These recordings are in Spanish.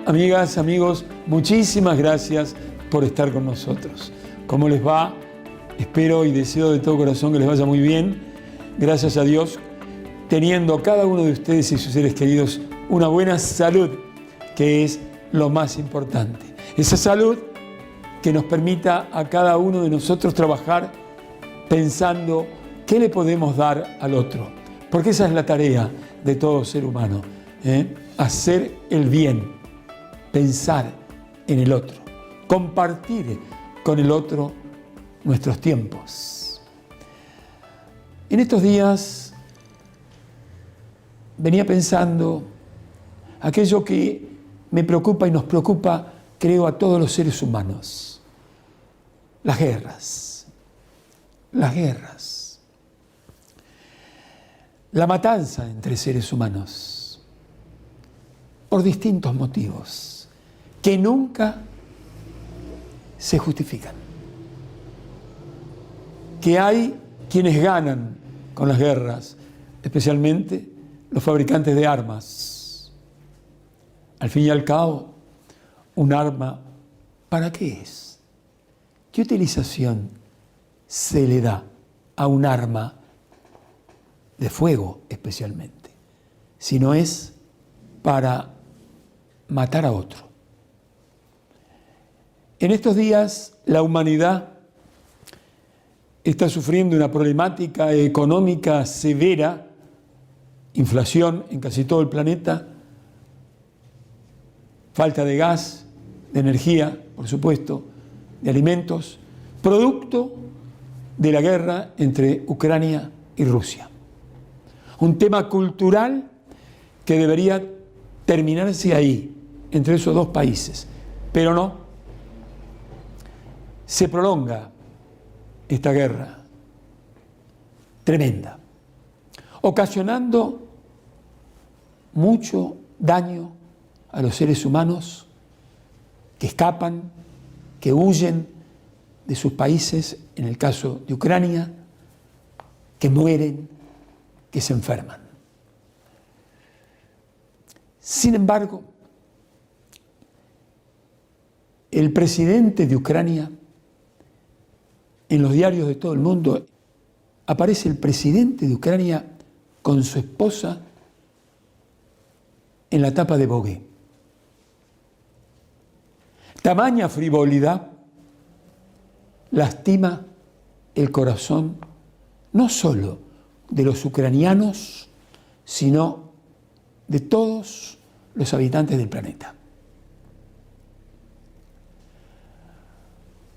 Amigas, amigos, muchísimas gracias por estar con nosotros. ¿Cómo les va? Espero y deseo de todo corazón que les vaya muy bien. Gracias a Dios, teniendo cada uno de ustedes y sus seres queridos una buena salud, que es lo más importante. Esa salud que nos permita a cada uno de nosotros trabajar pensando qué le podemos dar al otro. Porque esa es la tarea de todo ser humano, hacer el bien. Pensar en el otro, compartir con el otro nuestros tiempos. En estos días venía pensando aquello que me preocupa y nos preocupa, creo, a todos los seres humanos. Las guerras. Las guerras. La matanza entre seres humanos. Por distintos motivos que nunca se justifican. Que hay quienes ganan con las guerras, especialmente los fabricantes de armas. Al fin y al cabo, un arma, ¿para qué es? ¿Qué utilización se le da a un arma de fuego especialmente? Si no es para matar a otro. En estos días la humanidad está sufriendo una problemática económica severa, inflación en casi todo el planeta, falta de gas, de energía, por supuesto, de alimentos, producto de la guerra entre Ucrania y Rusia. Un tema cultural que debería terminarse ahí, entre esos dos países, pero no. Se prolonga esta guerra tremenda, ocasionando mucho daño a los seres humanos que escapan, que huyen de sus países, en el caso de Ucrania, que mueren, que se enferman. Sin embargo, el presidente de Ucrania, en los diarios de todo el mundo, aparece el presidente de Ucrania con su esposa en la tapa de Vogue. Tamaña frivolidad lastima el corazón no solo de los ucranianos, sino de todos los habitantes del planeta.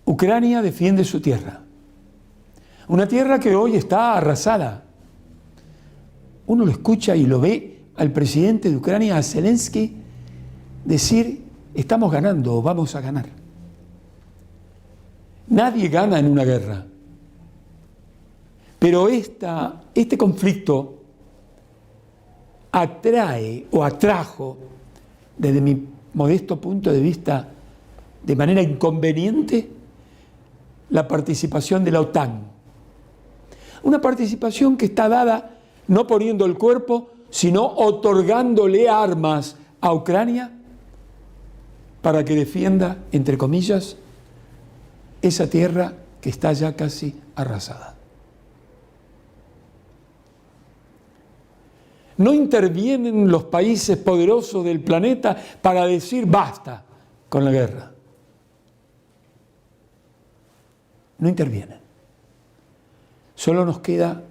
Ucrania defiende su tierra, una tierra que hoy está arrasada. Uno lo escucha y lo ve al presidente de Ucrania, a Zelensky, decir: estamos ganando o vamos a ganar. Nadie gana en una guerra, pero este conflicto atrae o atrajo, desde mi modesto punto de vista, de manera inconveniente, la participación de la OTAN. Una participación que está dada no poniendo el cuerpo, sino otorgándole armas a Ucrania para que defienda, entre comillas, esa tierra que está ya casi arrasada. No intervienen los países poderosos del planeta para decir basta con la guerra. No intervienen. Solo nos queda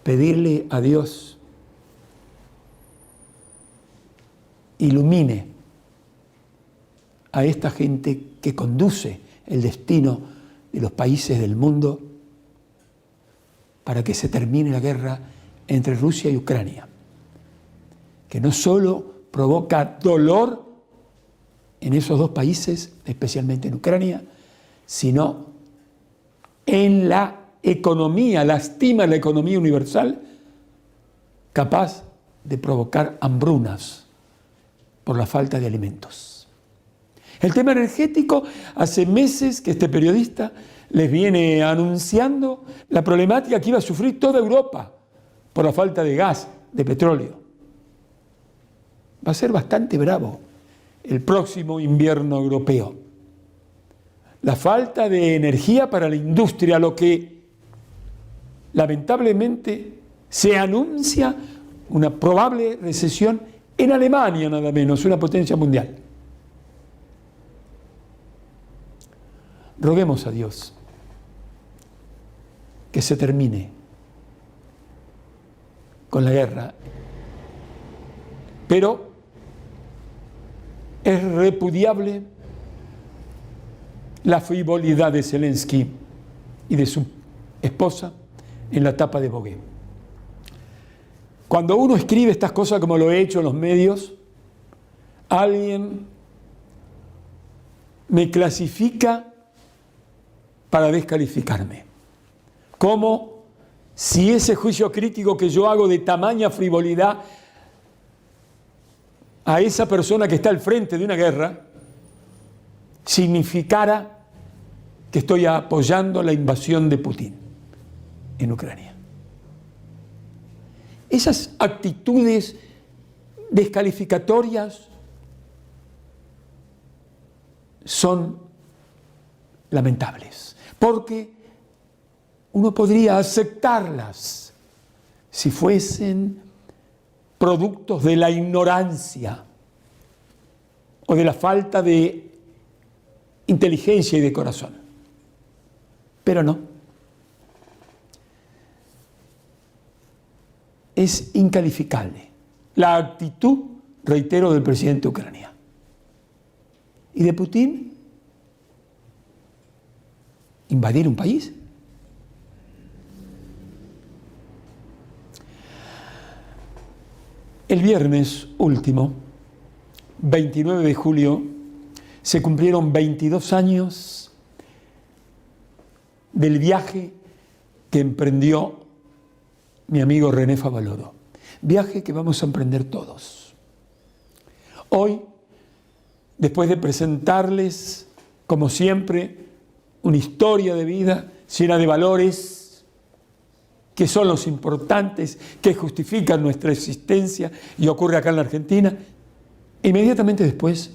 pedirle a Dios ilumine a esta gente que conduce el destino de los países del mundo para que se termine la guerra entre Rusia y Ucrania, que no solo provoca dolor en esos dos países, especialmente en Ucrania, sino en la economía, lastima la economía universal, capaz de provocar hambrunas por la falta de alimentos. El tema energético, hace meses que este periodista les viene anunciando la problemática que iba a sufrir toda Europa por la falta de gas, de petróleo. Va a ser bastante bravo el próximo invierno europeo. La falta de energía para la industria, lo que lamentablemente se anuncia una probable recesión en Alemania, nada menos, una potencia mundial. Roguemos a Dios que se termine con la guerra, pero es repudiable la frivolidad de Zelensky y de su esposa en la tapa de Vogue. Cuando uno escribe estas cosas como lo he hecho en los medios, alguien me clasifica para descalificarme. Como si ese juicio crítico que yo hago de tamaña frivolidad a esa persona que está al frente de una guerra significara que estoy apoyando la invasión de Putin en Ucrania. Esas actitudes descalificatorias son lamentables, porque uno podría aceptarlas si fuesen productos de la ignorancia o de la falta de inteligencia y de corazón. Pero no. Es incalificable la actitud, reitero, del presidente de Ucrania. ¿Y de Putin? ¿Invadir un país? El viernes último, 29 de julio, se cumplieron 22 años del viaje que emprendió mi amigo René Favaloro. Viaje que vamos a emprender todos. Hoy, después de presentarles, como siempre, una historia de vida llena de valores que son los importantes, que justifican nuestra existencia, y ocurre acá en la Argentina, inmediatamente después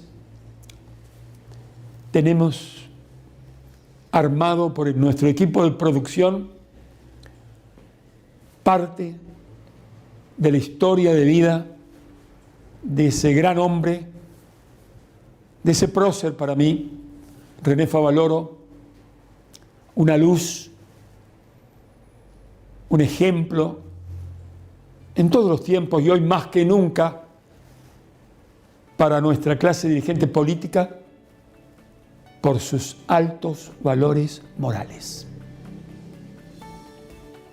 tenemos armado por nuestro equipo de producción parte de la historia de vida de ese gran hombre, de ese prócer para mí, René Favaloro, una luz, un ejemplo en todos los tiempos y hoy más que nunca para nuestra clase dirigente política por sus altos valores morales.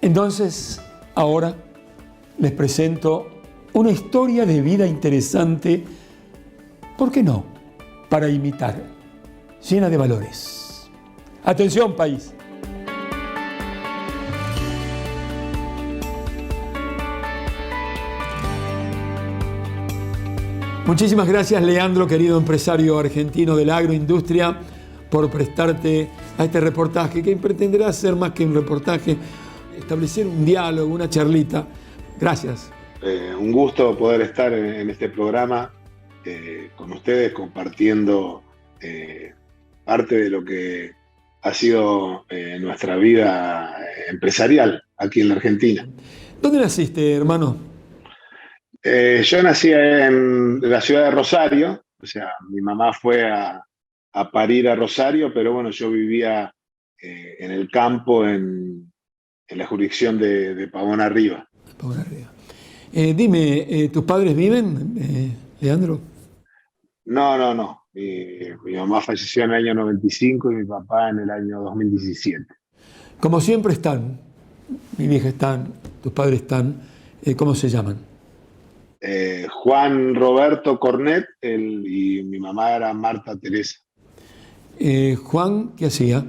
Entonces, ahora les presento una historia de vida interesante, ¿por qué no?, para imitar, llena de valores. Atención, país. Muchísimas gracias, Leandro, querido empresario argentino de la agroindustria, por prestarte a este reportaje, que pretenderá ser más que un reportaje, establecer un diálogo, una charlita. Gracias. Un gusto poder estar en este programa con ustedes, compartiendo parte de lo que ha sido nuestra vida empresarial aquí en la Argentina. ¿Dónde naciste, hermano? Yo nací en la ciudad de Rosario, o sea, mi mamá fue a parir a Rosario, pero bueno, yo vivía en el campo, en la jurisdicción de Pavón Arriba. Pavón Arriba. Dime, ¿tus padres viven, Leandro? No. Mi mamá falleció en el año 95 y mi papá en el año 2017. Como siempre están, mi vieja están, tus padres están, ¿cómo se llaman? Juan Roberto Cornet y mi mamá era Marta Teresa. Juan, ¿qué hacía?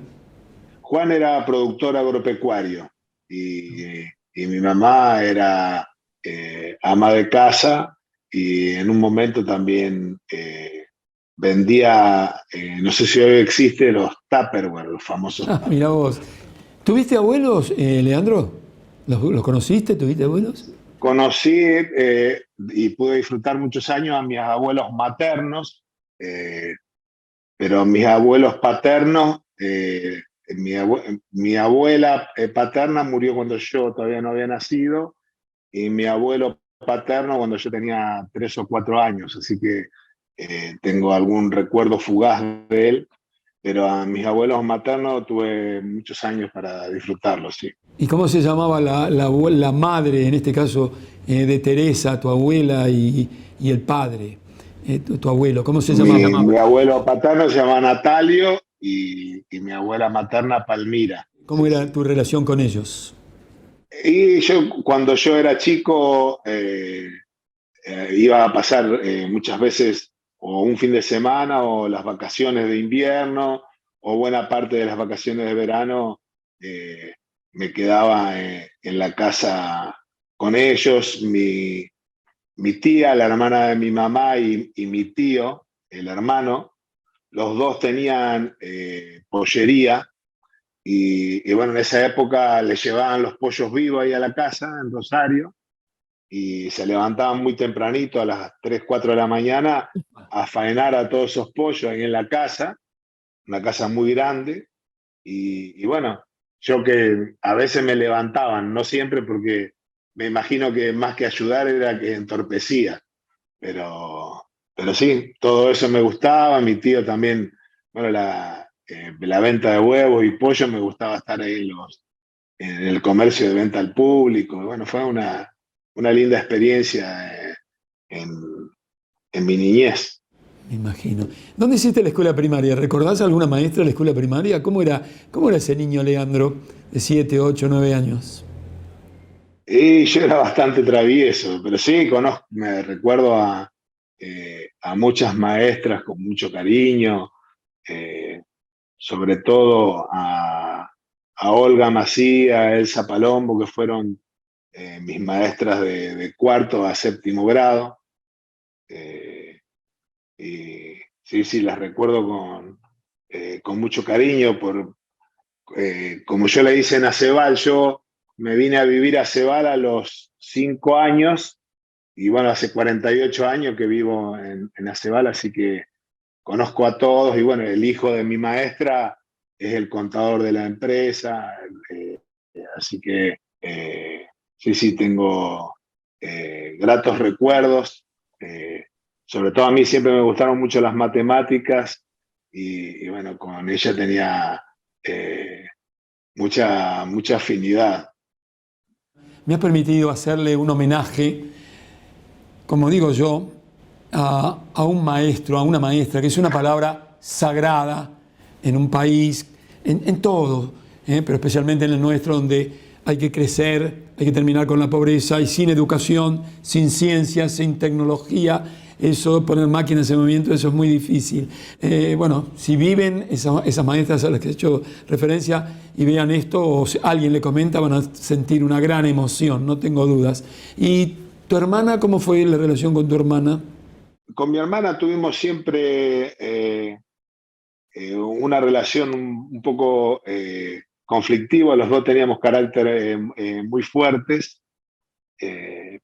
Juan era productor agropecuario y mi mamá era ama de casa y en un momento también vendía, no sé si hoy existe, los Tupperware, los famosos. Mira vos. ¿Tuviste abuelos, Leandro? ¿Los conociste? ¿Tuviste abuelos? Conocí y pude disfrutar muchos años a mis abuelos maternos, pero mis abuelos paternos, mi abuela paterna murió cuando yo todavía no había nacido, y mi abuelo paterno cuando yo tenía 3 o 4 años, así que tengo algún recuerdo fugaz de él, pero a mis abuelos maternos tuve muchos años para disfrutarlos, sí. ¿Y cómo se llamaba la madre, en este caso, de Teresa, tu abuela, y el padre, tu abuelo? ¿Cómo se llamaba? Mi abuelo paterno se llama Natalio y mi abuela materna Palmira. ¿Cómo era tu relación con ellos? Y yo, cuando yo era chico, iba a pasar muchas veces o un fin de semana o las vacaciones de invierno o buena parte de las vacaciones de verano, me quedaba en la casa con ellos. Mi tía, la hermana de mi mamá, y mi tío, el hermano, los dos tenían pollería. Y bueno, en esa época le llevaban los pollos vivos ahí a la casa en Rosario y se levantaban muy tempranito a las 3 4 de la mañana a faenar a todos esos pollos ahí en la casa, una casa muy grande. Y bueno, yo que a veces me levantaban, no siempre porque me imagino que más que ayudar era que entorpecía, pero sí, todo eso me gustaba. Mi tío también, bueno, la venta de huevos y pollo, me gustaba estar ahí en el comercio de venta al público. Bueno, fue una linda experiencia en, en mi niñez. Me imagino. ¿Dónde hiciste la escuela primaria? ¿Recordás alguna maestra de la escuela primaria? ¿Cómo era ese niño Leandro de 7, 8, 9 años? Y yo era bastante travieso, pero sí, me recuerdo a muchas maestras con mucho cariño, eh, sobre todo a Olga Macía, a Elsa Palombo, que fueron mis maestras de cuarto a séptimo grado. Eh, y sí, sí, las recuerdo con mucho cariño. Como yo le hice en Acebal, yo me vine a vivir a Acebal a los 5 años, y bueno, hace 48 años que vivo en Acebal, así que conozco a todos. Y bueno, el hijo de mi maestra es el contador de la empresa, así que sí, sí, tengo gratos recuerdos. Sobre todo a mí siempre me gustaron mucho las matemáticas y bueno, con ella tenía eh, mucha afinidad. Me has permitido hacerle un homenaje, como digo yo, a un maestro, a una maestra, que es una palabra sagrada en un país, en todo, pero especialmente en el nuestro, donde hay que crecer, hay que terminar con la pobreza, y sin educación, sin ciencia, sin tecnología, eso, poner máquinas en movimiento, eso es muy difícil. Bueno, si viven esas maestras a las que he hecho referencia y vean esto, o si alguien le comenta, van a sentir una gran emoción, no tengo dudas. ¿Y tu hermana, cómo fue la relación con tu hermana? Con mi hermana tuvimos siempre una relación un poco conflictiva. Los dos teníamos carácter muy fuertes,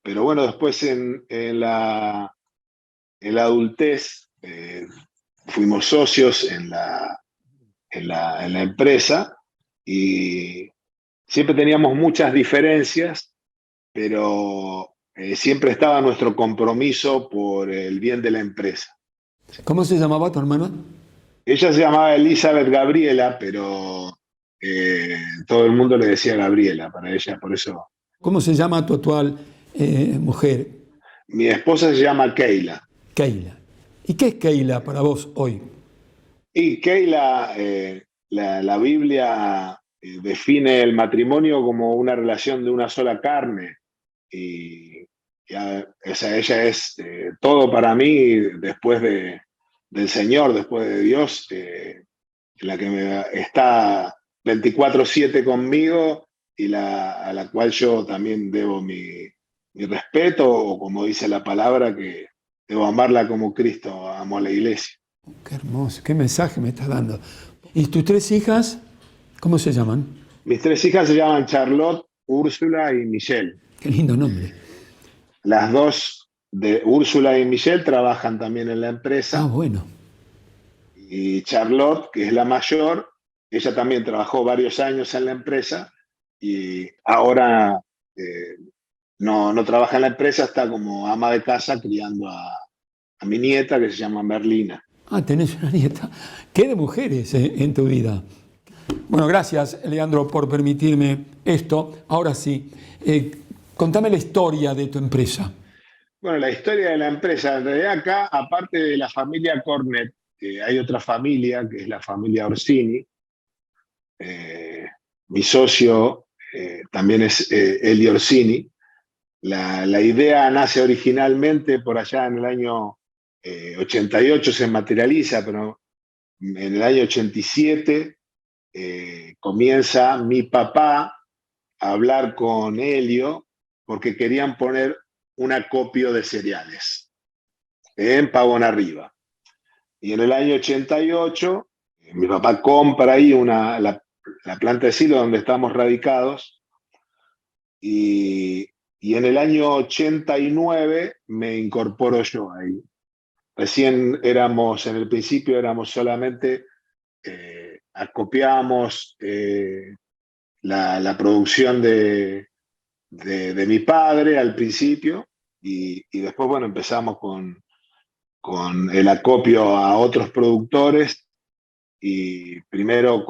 pero bueno, después en la adultez fuimos socios en la empresa, y siempre teníamos muchas diferencias, pero siempre estaba nuestro compromiso por el bien de la empresa. ¿Cómo se llamaba tu hermana? Ella se llamaba Elizabeth Gabriela, pero todo el mundo le decía Gabriela para ella, por eso. ¿Cómo se llama tu actual mujer? Mi esposa se llama Keila. Keila. ¿Y qué es Keila para vos hoy? Y Keila, la Biblia define el matrimonio como una relación de una sola carne. Y o sea, ella es todo para mí después del Señor, después de Dios, la que está 24/7 conmigo, y a la cual yo también debo mi respeto, o como dice la palabra, que debo amarla como Cristo amó a la iglesia. Qué hermoso, qué mensaje me estás dando. ¿Y tus 3 hijas, cómo se llaman? Mis 3 hijas se llaman Charlotte, Úrsula y Michelle. Qué lindo nombre. Las dos de Úrsula y Michelle trabajan también en la Ah, empresa. bueno. Y Charlotte, que es la mayor, ella también trabajó varios años en la empresa y ahora no trabaja en la empresa, está como ama de casa criando a mi nieta que se llama Merlina. Ah, tenés una nieta. ¿Qué de mujeres en tu vida? Bueno, gracias, Leandro, por permitirme esto. Ahora sí, contame la historia de tu empresa. Bueno, la historia de la empresa, en realidad acá, aparte de la familia Cornet, hay otra familia, que es la familia Orsini. Eh, Mi socio también es Elio Orsini. La idea nace originalmente por allá en el año 88, se materializa, pero en el año 87 comienza mi papá a hablar con Helio porque querían poner un acopio de cereales en Pavón Arriba. Y en el año 88, mi papá compra ahí la planta de silo donde estamos radicados y, y en el año 89 me incorporo yo ahí. Recién en el principio éramos solamente, acopiábamos la producción de mi padre al principio y después, bueno, empezamos con el acopio a otros productores y primero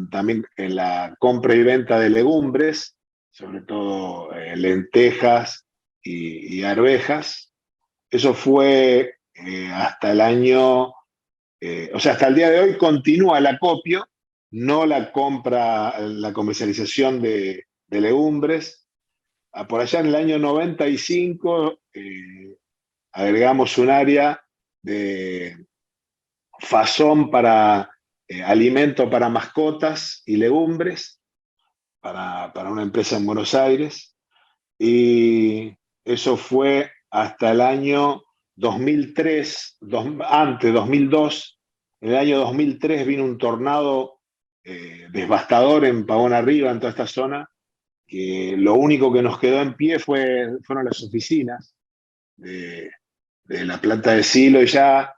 también en la compra y venta de legumbres, sobre todo lentejas y arvejas. Eso fue hasta el año, o sea, hasta el día de hoy continúa el acopio, no la compra, la comercialización de legumbres. Por allá en el año 95 agregamos un área de fazón para alimento para mascotas y legumbres para una empresa en Buenos Aires. Y eso fue hasta el año 2003, antes 2002. En el año 2003 vino un tornado devastador en Pavón Arriba, en toda esta zona, que lo único que nos quedó en pie fueron las oficinas de, de la planta de silo y ya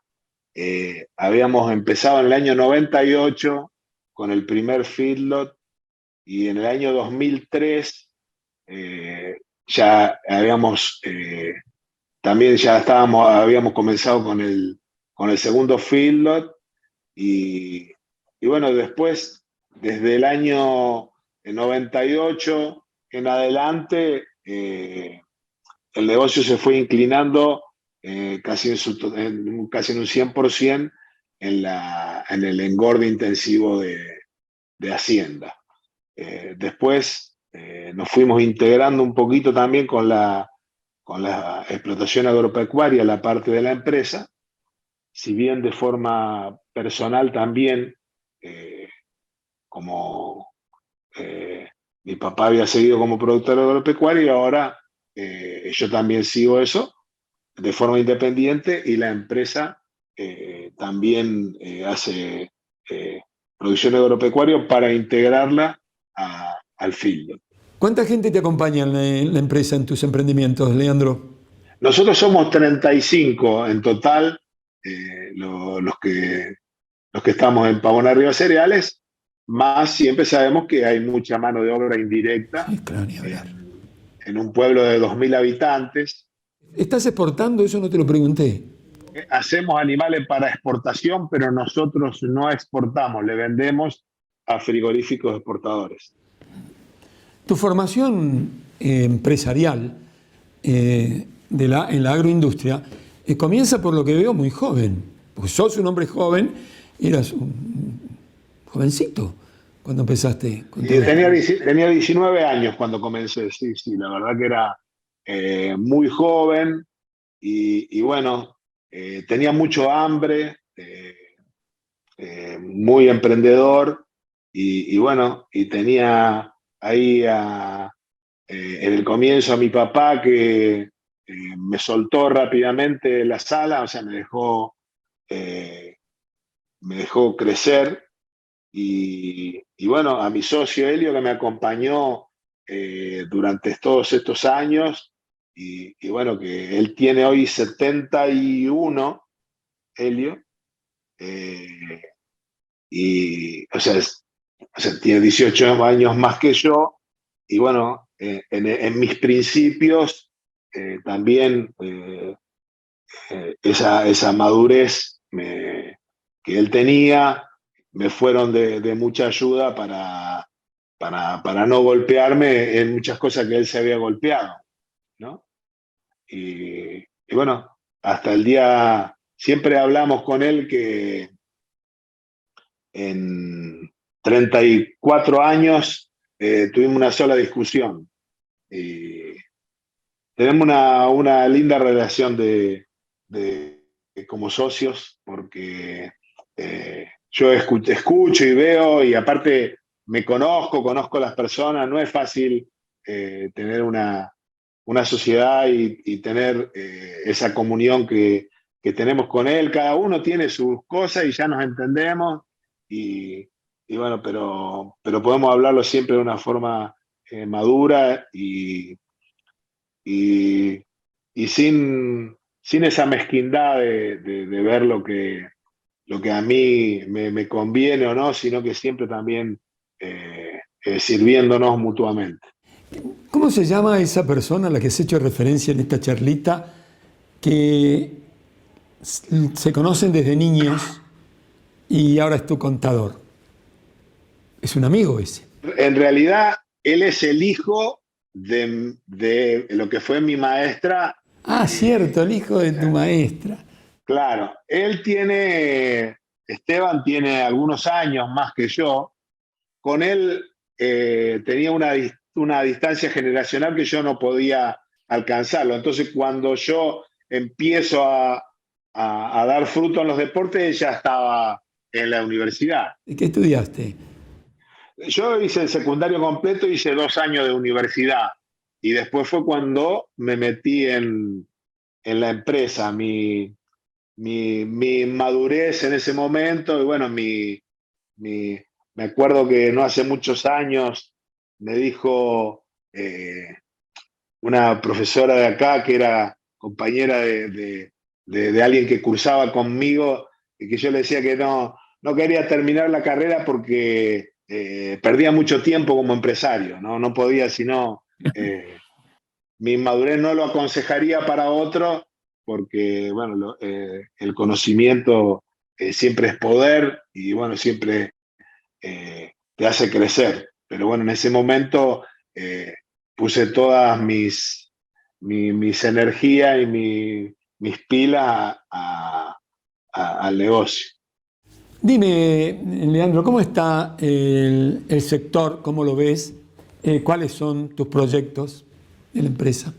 habíamos empezado en el año 98 con el primer feedlot y en el año 2003 ya también ya habíamos comenzado con el segundo feedlot y bueno, después, desde el año 98 en adelante, el negocio se fue inclinando casi en un 100% en el engorde intensivo de Hacienda. Después nos fuimos integrando un poquito también con la explotación agropecuaria, la parte de la empresa, si bien de forma personal también, eh, como mi papá había seguido como productor agropecuario y ahora yo también sigo eso de forma independiente y la empresa también hace producción agropecuaria para integrarla al field. ¿Cuánta gente te acompaña en la empresa, en tus emprendimientos, Leandro? Nosotros somos 35 en total, los que estamos en Pavón Arriba Cereales, más siempre sabemos que hay mucha mano de obra indirecta Sí, claro, ni hablar. en un pueblo de 2.000 habitantes. ¿Estás exportando? Eso no te lo pregunté. Hacemos animales para exportación, pero nosotros no exportamos, le vendemos a frigoríficos exportadores. Tu formación empresarial en la agroindustria comienza por lo que veo muy joven. Porque sos un hombre joven, eras un jovencito cuando empezaste con todo Tenía esto. 19 años cuando comencé, sí, la verdad que era muy joven y bueno, tenía mucho hambre, muy emprendedor y bueno, y tenía ahí en el comienzo a mi papá que me soltó rápidamente la sala, o sea, me dejó crecer y bueno, a mi socio Helio que me acompañó durante todos estos años y bueno, que él tiene hoy 71, Helio, o sea, tiene 18 años más que yo, y bueno, en mis principios también esa madurez que él tenía me fueron de mucha ayuda para no golpearme en muchas cosas que él se había golpeado, ¿no? Y bueno, hasta el día, siempre hablamos con él que en 34 años tuvimos una sola discusión. Y tenemos una linda relación como socios, porque yo escucho y veo, y aparte me conozco las personas, no es fácil tener una sociedad y tener esa comunión que tenemos con él. Cada uno tiene sus cosas y ya nos entendemos, y bueno, pero podemos hablarlo siempre de una forma madura y, y sin esa mezquindad de ver lo que a mí me conviene o no, sino que siempre también sirviéndonos mutuamente. ¿Cómo se llama esa persona a la que has hecho referencia en esta charlita, que se conocen desde niños y ahora es tu contador? Es un amigo ese. En realidad, él es el hijo de lo que fue mi maestra. Ah, cierto, el hijo de tu maestra. Claro, Esteban tiene algunos años más que yo. Con él tenía una distancia generacional que yo no podía alcanzarlo. Entonces, cuando yo empiezo a dar fruto en los deportes, ella estaba en la universidad. ¿Y qué estudiaste? Yo hice el secundario completo, hice 2 años de universidad, y después fue cuando me metí en la empresa, mi madurez en ese momento, y bueno, me acuerdo que no hace muchos años me dijo una profesora de acá, que era compañera de alguien que cursaba conmigo, y que yo le decía que no quería terminar la carrera porque perdía mucho tiempo como empresario, no podía, sino mi madurez no lo aconsejaría para otro, porque bueno, el conocimiento siempre es poder, y bueno, siempre te hace crecer. Pero bueno, en ese momento puse todas mis energías y mis pilas al negocio. Dime, Leandro, ¿cómo está el sector? ¿Cómo lo ves? ¿Cuáles son tus proyectos de la empresa?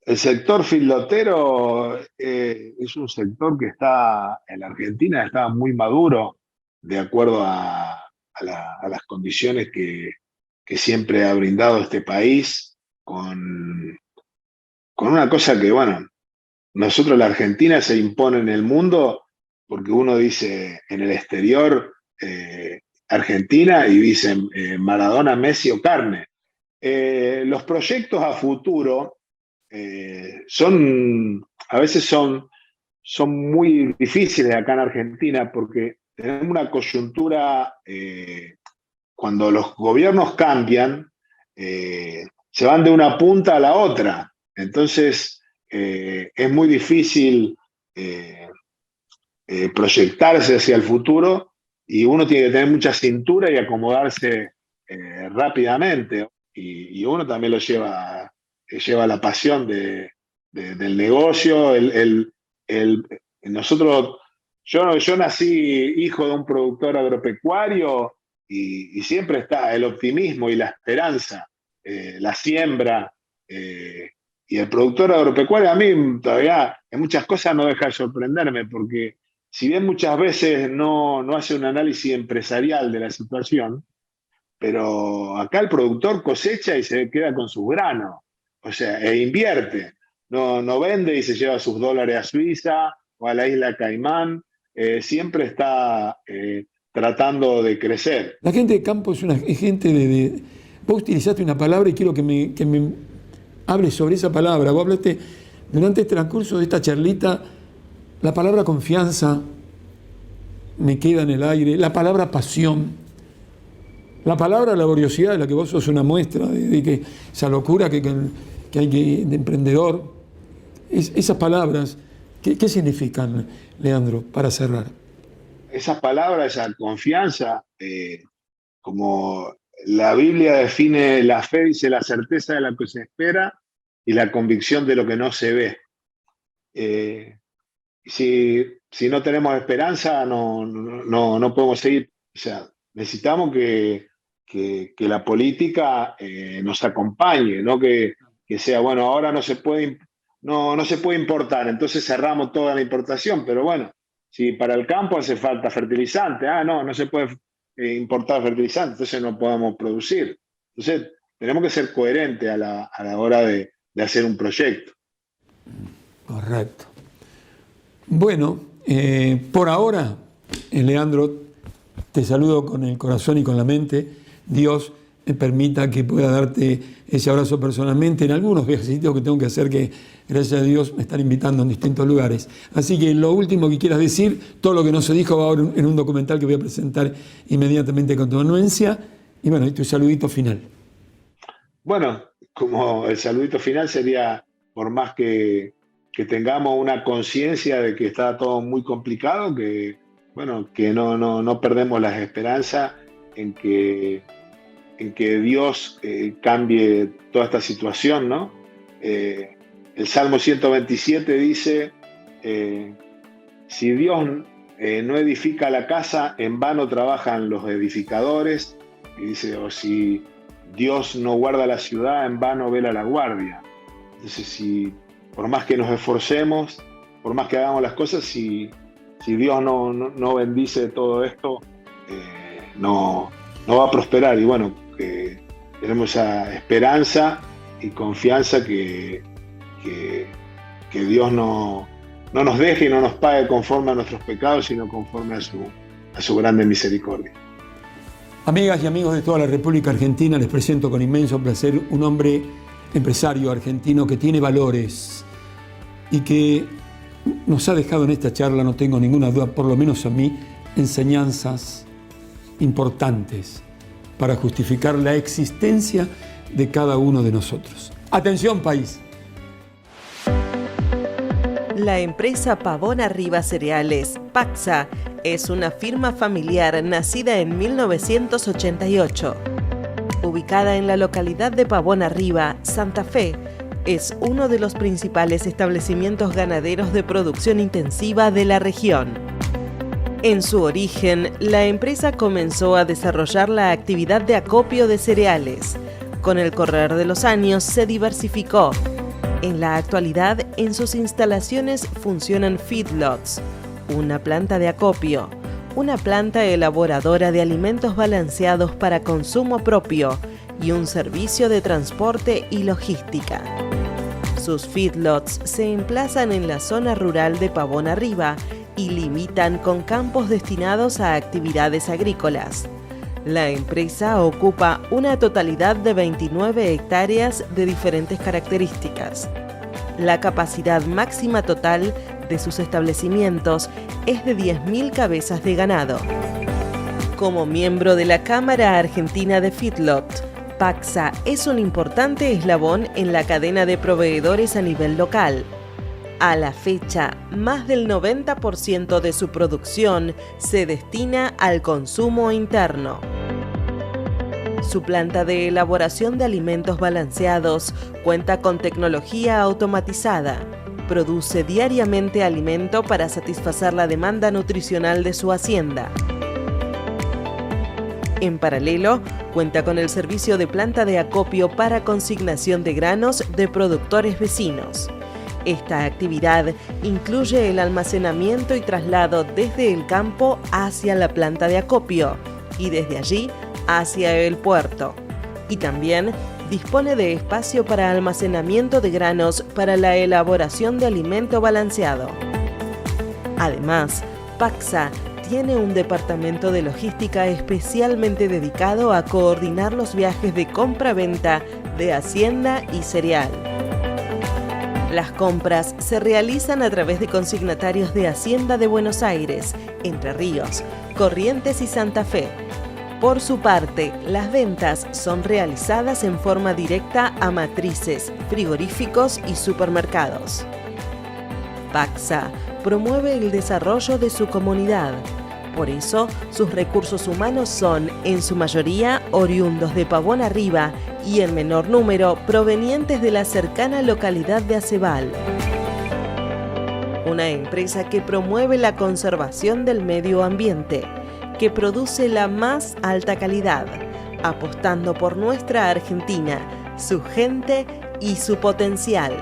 El sector filotero es un sector que está en la Argentina, está muy maduro, de acuerdo a las condiciones que siempre ha brindado este país, con una cosa que, bueno, nosotros, la Argentina, se impone en el mundo, porque uno dice en el exterior Argentina, y dicen Maradona, Messi o carne. Los proyectos a futuro a veces son muy difíciles acá en Argentina, porque tenemos una coyuntura, cuando los gobiernos cambian, se van de una punta a la otra. Entonces, es muy difícil proyectarse hacia el futuro, y uno tiene que tener mucha cintura y acomodarse rápidamente. Y uno también lleva la pasión del negocio. Nosotros, yo nací hijo de un productor agropecuario, y siempre está el optimismo y la esperanza, la siembra. Y el productor agropecuario a mí todavía en muchas cosas no deja de sorprenderme, porque si bien muchas veces no hace un análisis empresarial de la situación, pero acá el productor cosecha y se queda con sus granos, o sea, invierte, no vende y se lleva sus dólares a Suiza o a la isla Caimán, siempre está tratando de crecer. La gente de campo es gente de... Vos utilizaste una palabra y quiero que me hables sobre esa palabra. Vos hablaste durante el transcurso de esta charlita, la palabra confianza me queda en el aire la palabra pasión, la palabra laboriosidad, de la que vos sos una muestra, de que esa locura que hay de emprendedor. Esas palabras, ¿qué significan, Leandro, para cerrar? Esas palabras, esa confianza, como la Biblia define la fe, dice la certeza de lo que se espera y la convicción de lo que no se ve. Si no tenemos esperanza, no podemos seguir. O sea, necesitamos que la política nos acompañe, no que sea, bueno, ahora no se puede importar, entonces cerramos toda la importación, pero bueno, si para el campo hace falta fertilizante, no se puede importar fertilizante, entonces no podemos producir. Entonces, tenemos que ser coherentes a la hora de hacer un proyecto. Correcto. Bueno, por ahora, Leandro, te saludo con el corazón y con la mente. Dios me permita que pueda darte ese abrazo personalmente en algunos viajecitos que tengo que hacer, que gracias a Dios me están invitando en distintos lugares. Así que lo último que quieras decir, todo lo que no se dijo va ahora en un documental que voy a presentar inmediatamente con tu anuencia. Y bueno, y tu saludito final. Bueno, como el saludito final sería, por más que tengamos una conciencia de que está todo muy complicado, que no perdemos las esperanzas en que Dios cambie toda esta situación, ¿no? El Salmo 127 dice, si Dios no edifica la casa, en vano trabajan los edificadores, y dice, o si Dios no guarda la ciudad, en vano vela la guardia. Entonces, por más que nos esforcemos, por más que hagamos las cosas, si Dios no bendice todo esto, no va a prosperar. Y bueno, tenemos esa esperanza y confianza que Dios no nos deje y no nos pague conforme a nuestros pecados, sino conforme a su grande misericordia. Amigas y amigos de toda la República Argentina, les presento con inmenso placer un hombre empresario argentino que tiene valores y que nos ha dejado en esta charla, no tengo ninguna duda, por lo menos a mí, enseñanzas importantes para justificar la existencia de cada uno de nosotros. ¡Atención, país! La empresa Pavón Arriba Cereales, PACSA, es una firma familiar nacida en 1988. Ubicada en la localidad de Pavón Arriba, Santa Fe, es uno de los principales establecimientos ganaderos de producción intensiva de la región. En su origen, la empresa comenzó a desarrollar la actividad de acopio de cereales. Con el correr de los años se diversificó. En la actualidad, en sus instalaciones funcionan feedlots, una planta de acopio, una planta elaboradora de alimentos balanceados para consumo propio y un servicio de transporte y logística. Sus feedlots se emplazan en la zona rural de Pavón Arriba y limitan con campos destinados a actividades agrícolas. La empresa ocupa una totalidad de 29 hectáreas de diferentes características. La capacidad máxima total de sus establecimientos es de 10.000 cabezas de ganado. Como miembro de la Cámara Argentina de Feedlot, PACSA es un importante eslabón en la cadena de proveedores a nivel local. A la fecha, más del 90% de su producción se destina al consumo interno. Su planta de elaboración de alimentos balanceados cuenta con tecnología automatizada. Produce diariamente alimento para satisfacer la demanda nutricional de su hacienda. En paralelo, cuenta con el servicio de planta de acopio para consignación de granos de productores vecinos. Esta actividad incluye el almacenamiento y traslado desde el campo hacia la planta de acopio y desde allí hacia el puerto. Y también dispone de espacio para almacenamiento de granos para la elaboración de alimento balanceado. Además, PACSA tiene un departamento de logística especialmente dedicado a coordinar los viajes de compra-venta de hacienda y cereal. Las compras se realizan a través de consignatarios de Hacienda de Buenos Aires, Entre Ríos, Corrientes y Santa Fe. Por su parte, las ventas son realizadas en forma directa a matrices, frigoríficos y supermercados. PACSA promueve el desarrollo de su comunidad. Por eso, sus recursos humanos son, en su mayoría, oriundos de Pavón Arriba y en menor número provenientes de la cercana localidad de Acebal. Una empresa que promueve la conservación del medio ambiente, que produce la más alta calidad, apostando por nuestra Argentina, su gente y su potencial.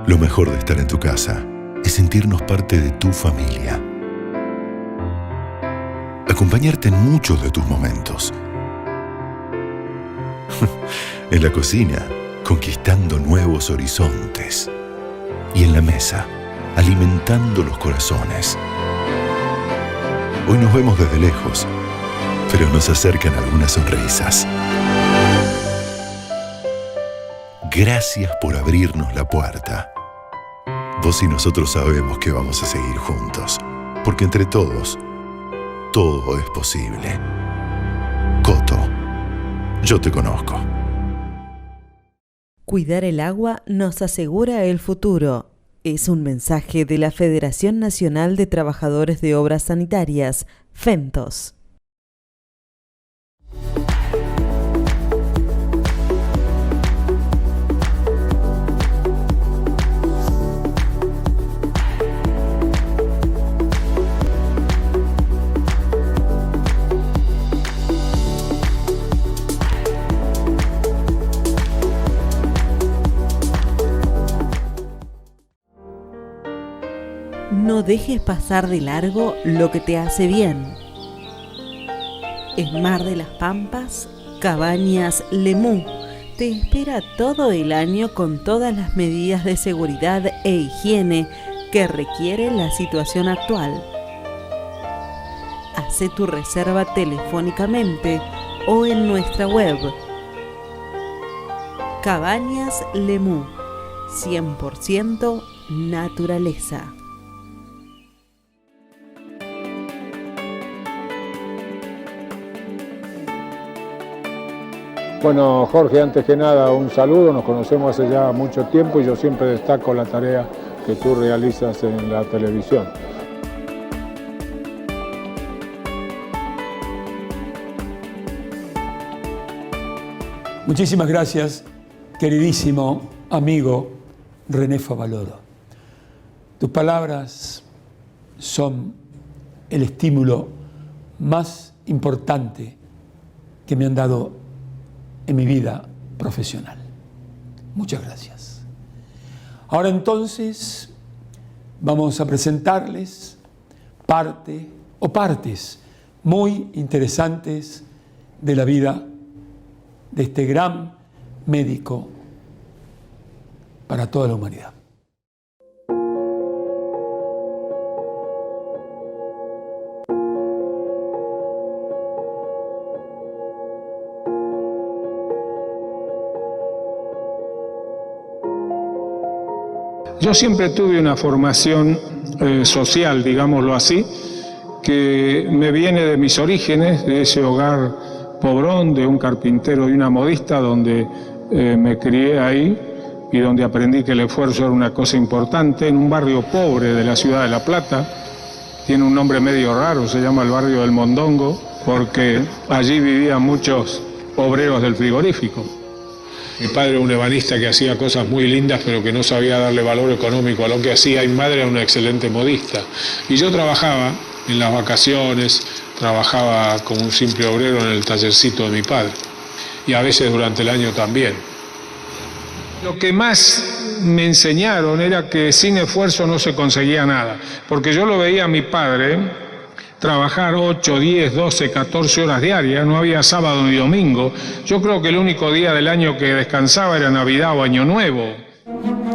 Lo mejor de estar en tu casa es sentirnos parte de tu familia. Acompañarte en muchos de tus momentos. En la cocina, conquistando nuevos horizontes. Y en la mesa, alimentando los corazones. Hoy nos vemos desde lejos, pero nos acercan algunas sonrisas. Gracias por abrirnos la puerta. Vos y nosotros sabemos que vamos a seguir juntos, porque entre todos, todo es posible. Coto, yo te conozco. Cuidar el agua nos asegura el futuro. Es un mensaje de la Federación Nacional de Trabajadores de Obras Sanitarias, FENTOS. No dejes pasar de largo lo que te hace bien. En Mar de las Pampas, Cabañas Lemú te espera todo el año con todas las medidas de seguridad e higiene que requiere la situación actual. Hace tu reserva telefónicamente o en nuestra web. Cabañas Lemú, 100% naturaleza. Bueno, Jorge, antes que nada un saludo, nos conocemos hace ya mucho tiempo y yo siempre destaco la tarea que tú realizas en la televisión. Muchísimas gracias, queridísimo amigo René Favaloro. Tus palabras son el estímulo más importante que me han dado en mi vida profesional. Muchas gracias. Ahora entonces vamos a presentarles partes muy interesantes de la vida de este gran médico para toda la humanidad. Yo siempre tuve una formación social, digámoslo así, que me viene de mis orígenes, de ese hogar pobrón, de un carpintero y una modista, donde me crié ahí y donde aprendí que el esfuerzo era una cosa importante, en un barrio pobre de la ciudad de La Plata. Tiene un nombre medio raro, se llama el barrio del Mondongo, porque allí vivían muchos obreros del frigorífico. Mi padre era un ebanista que hacía cosas muy lindas, pero que no sabía darle valor económico a lo que hacía, y mi madre era una excelente modista. Y yo trabajaba en las vacaciones, trabajaba como un simple obrero en el tallercito de mi padre, y a veces durante el año también. Lo que más me enseñaron era que sin esfuerzo no se conseguía nada, porque yo lo veía a mi padre trabajar 8, 10, 12, 14 horas diarias, no había sábado ni domingo. Yo creo que el único día del año que descansaba era Navidad o Año Nuevo.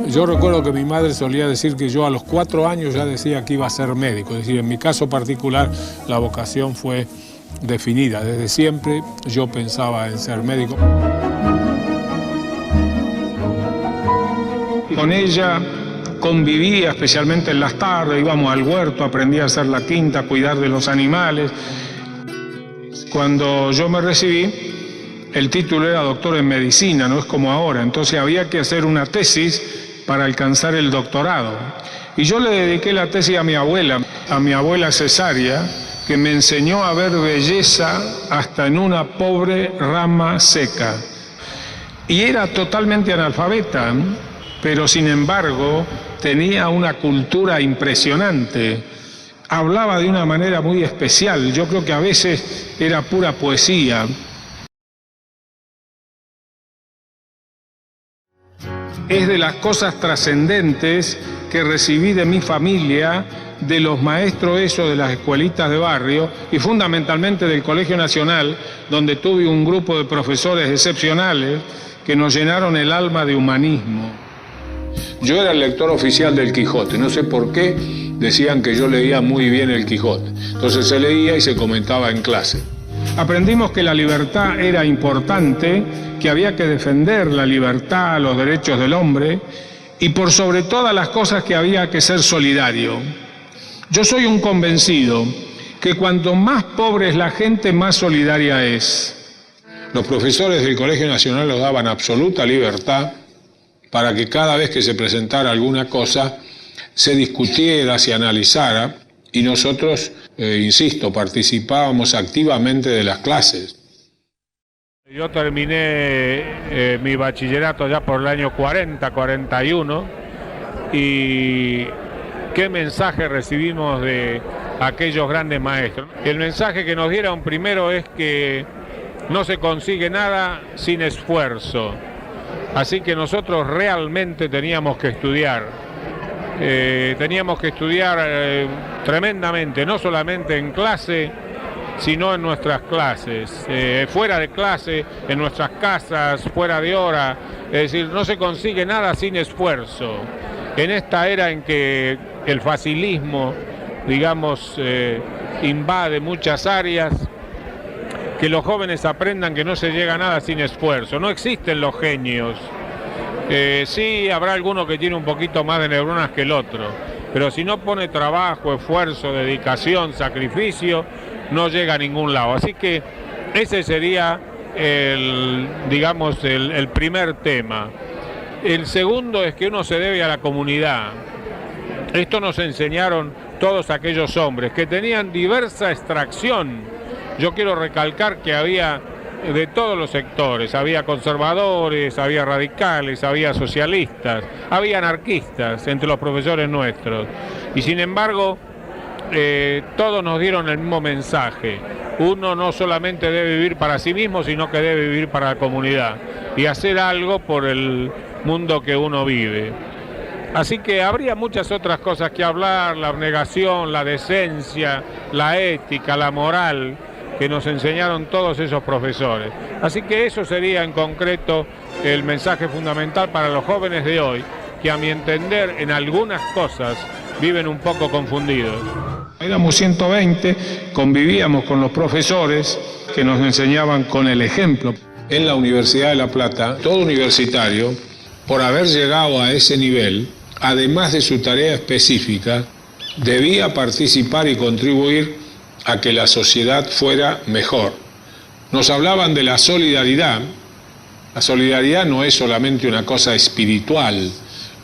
Yo recuerdo que mi madre solía decir que yo a los 4 años ya decía que iba a ser médico. Es decir, en mi caso particular la vocación fue definida. Desde siempre yo pensaba en ser médico. Con ella convivía, especialmente en las tardes, íbamos al huerto, aprendí a hacer la quinta, a cuidar de los animales. Cuando yo me recibí, el título era doctor en medicina, no es como ahora, entonces había que hacer una tesis para alcanzar el doctorado. Y yo le dediqué la tesis a mi abuela cesárea, que me enseñó a ver belleza hasta en una pobre rama seca. Y era totalmente analfabeta, pero sin embargo tenía una cultura impresionante. Hablaba de una manera muy especial, yo creo que a veces era pura poesía. Es de las cosas trascendentes que recibí de mi familia, de los maestros esos de las escuelitas de barrio y fundamentalmente del Colegio Nacional, donde tuve un grupo de profesores excepcionales que nos llenaron el alma de humanismo. Yo era el lector oficial del Quijote, no sé por qué decían que yo leía muy bien el Quijote. Entonces se leía y se comentaba en clase. Aprendimos que la libertad era importante, que había que defender la libertad, los derechos del hombre y por sobre todas las cosas que había que ser solidario. Yo soy un convencido que cuanto más pobre es la gente, más solidaria es. Los profesores del Colegio Nacional nos daban absoluta libertad para que cada vez que se presentara alguna cosa se discutiera, se analizara y nosotros, insisto, participábamos activamente de las clases. Yo terminé mi bachillerato ya por el año 40, 41 y qué mensaje recibimos de aquellos grandes maestros. El mensaje que nos dieron primero es que no se consigue nada sin esfuerzo. Así que nosotros realmente teníamos que estudiar. teníamos que estudiar tremendamente, no solamente en clase, sino en nuestras clases, fuera de clase, en nuestras casas, fuera de hora. Es decir, no se consigue nada sin esfuerzo. En esta era en que el facilismo, digamos, invade muchas áreas, que los jóvenes aprendan que no se llega a nada sin esfuerzo. No existen los genios. Sí, habrá alguno que tiene un poquito más de neuronas que el otro, pero si no pone trabajo, esfuerzo, dedicación, sacrificio, no llega a ningún lado. Así que ese sería el primer tema. El segundo es que uno se debe a la comunidad. Esto nos enseñaron todos aquellos hombres que tenían diversa extracción. Yo quiero recalcar que había de todos los sectores, había conservadores, había radicales, había socialistas, había anarquistas entre los profesores nuestros. Y sin embargo, todos nos dieron el mismo mensaje. Uno no solamente debe vivir para sí mismo, sino que debe vivir para la comunidad y hacer algo por el mundo que uno vive. Así que habría muchas otras cosas que hablar, la abnegación, la decencia, la ética, la moral, que nos enseñaron todos esos profesores. Así que eso sería en concreto el mensaje fundamental para los jóvenes de hoy, que a mi entender en algunas cosas viven un poco confundidos. Éramos 120, convivíamos con los profesores que nos enseñaban con el ejemplo. En la Universidad de La Plata, todo universitario, por haber llegado a ese nivel, además de su tarea específica, debía participar y contribuir a que la sociedad fuera mejor. Nos hablaban de la solidaridad. La solidaridad no es solamente una cosa espiritual,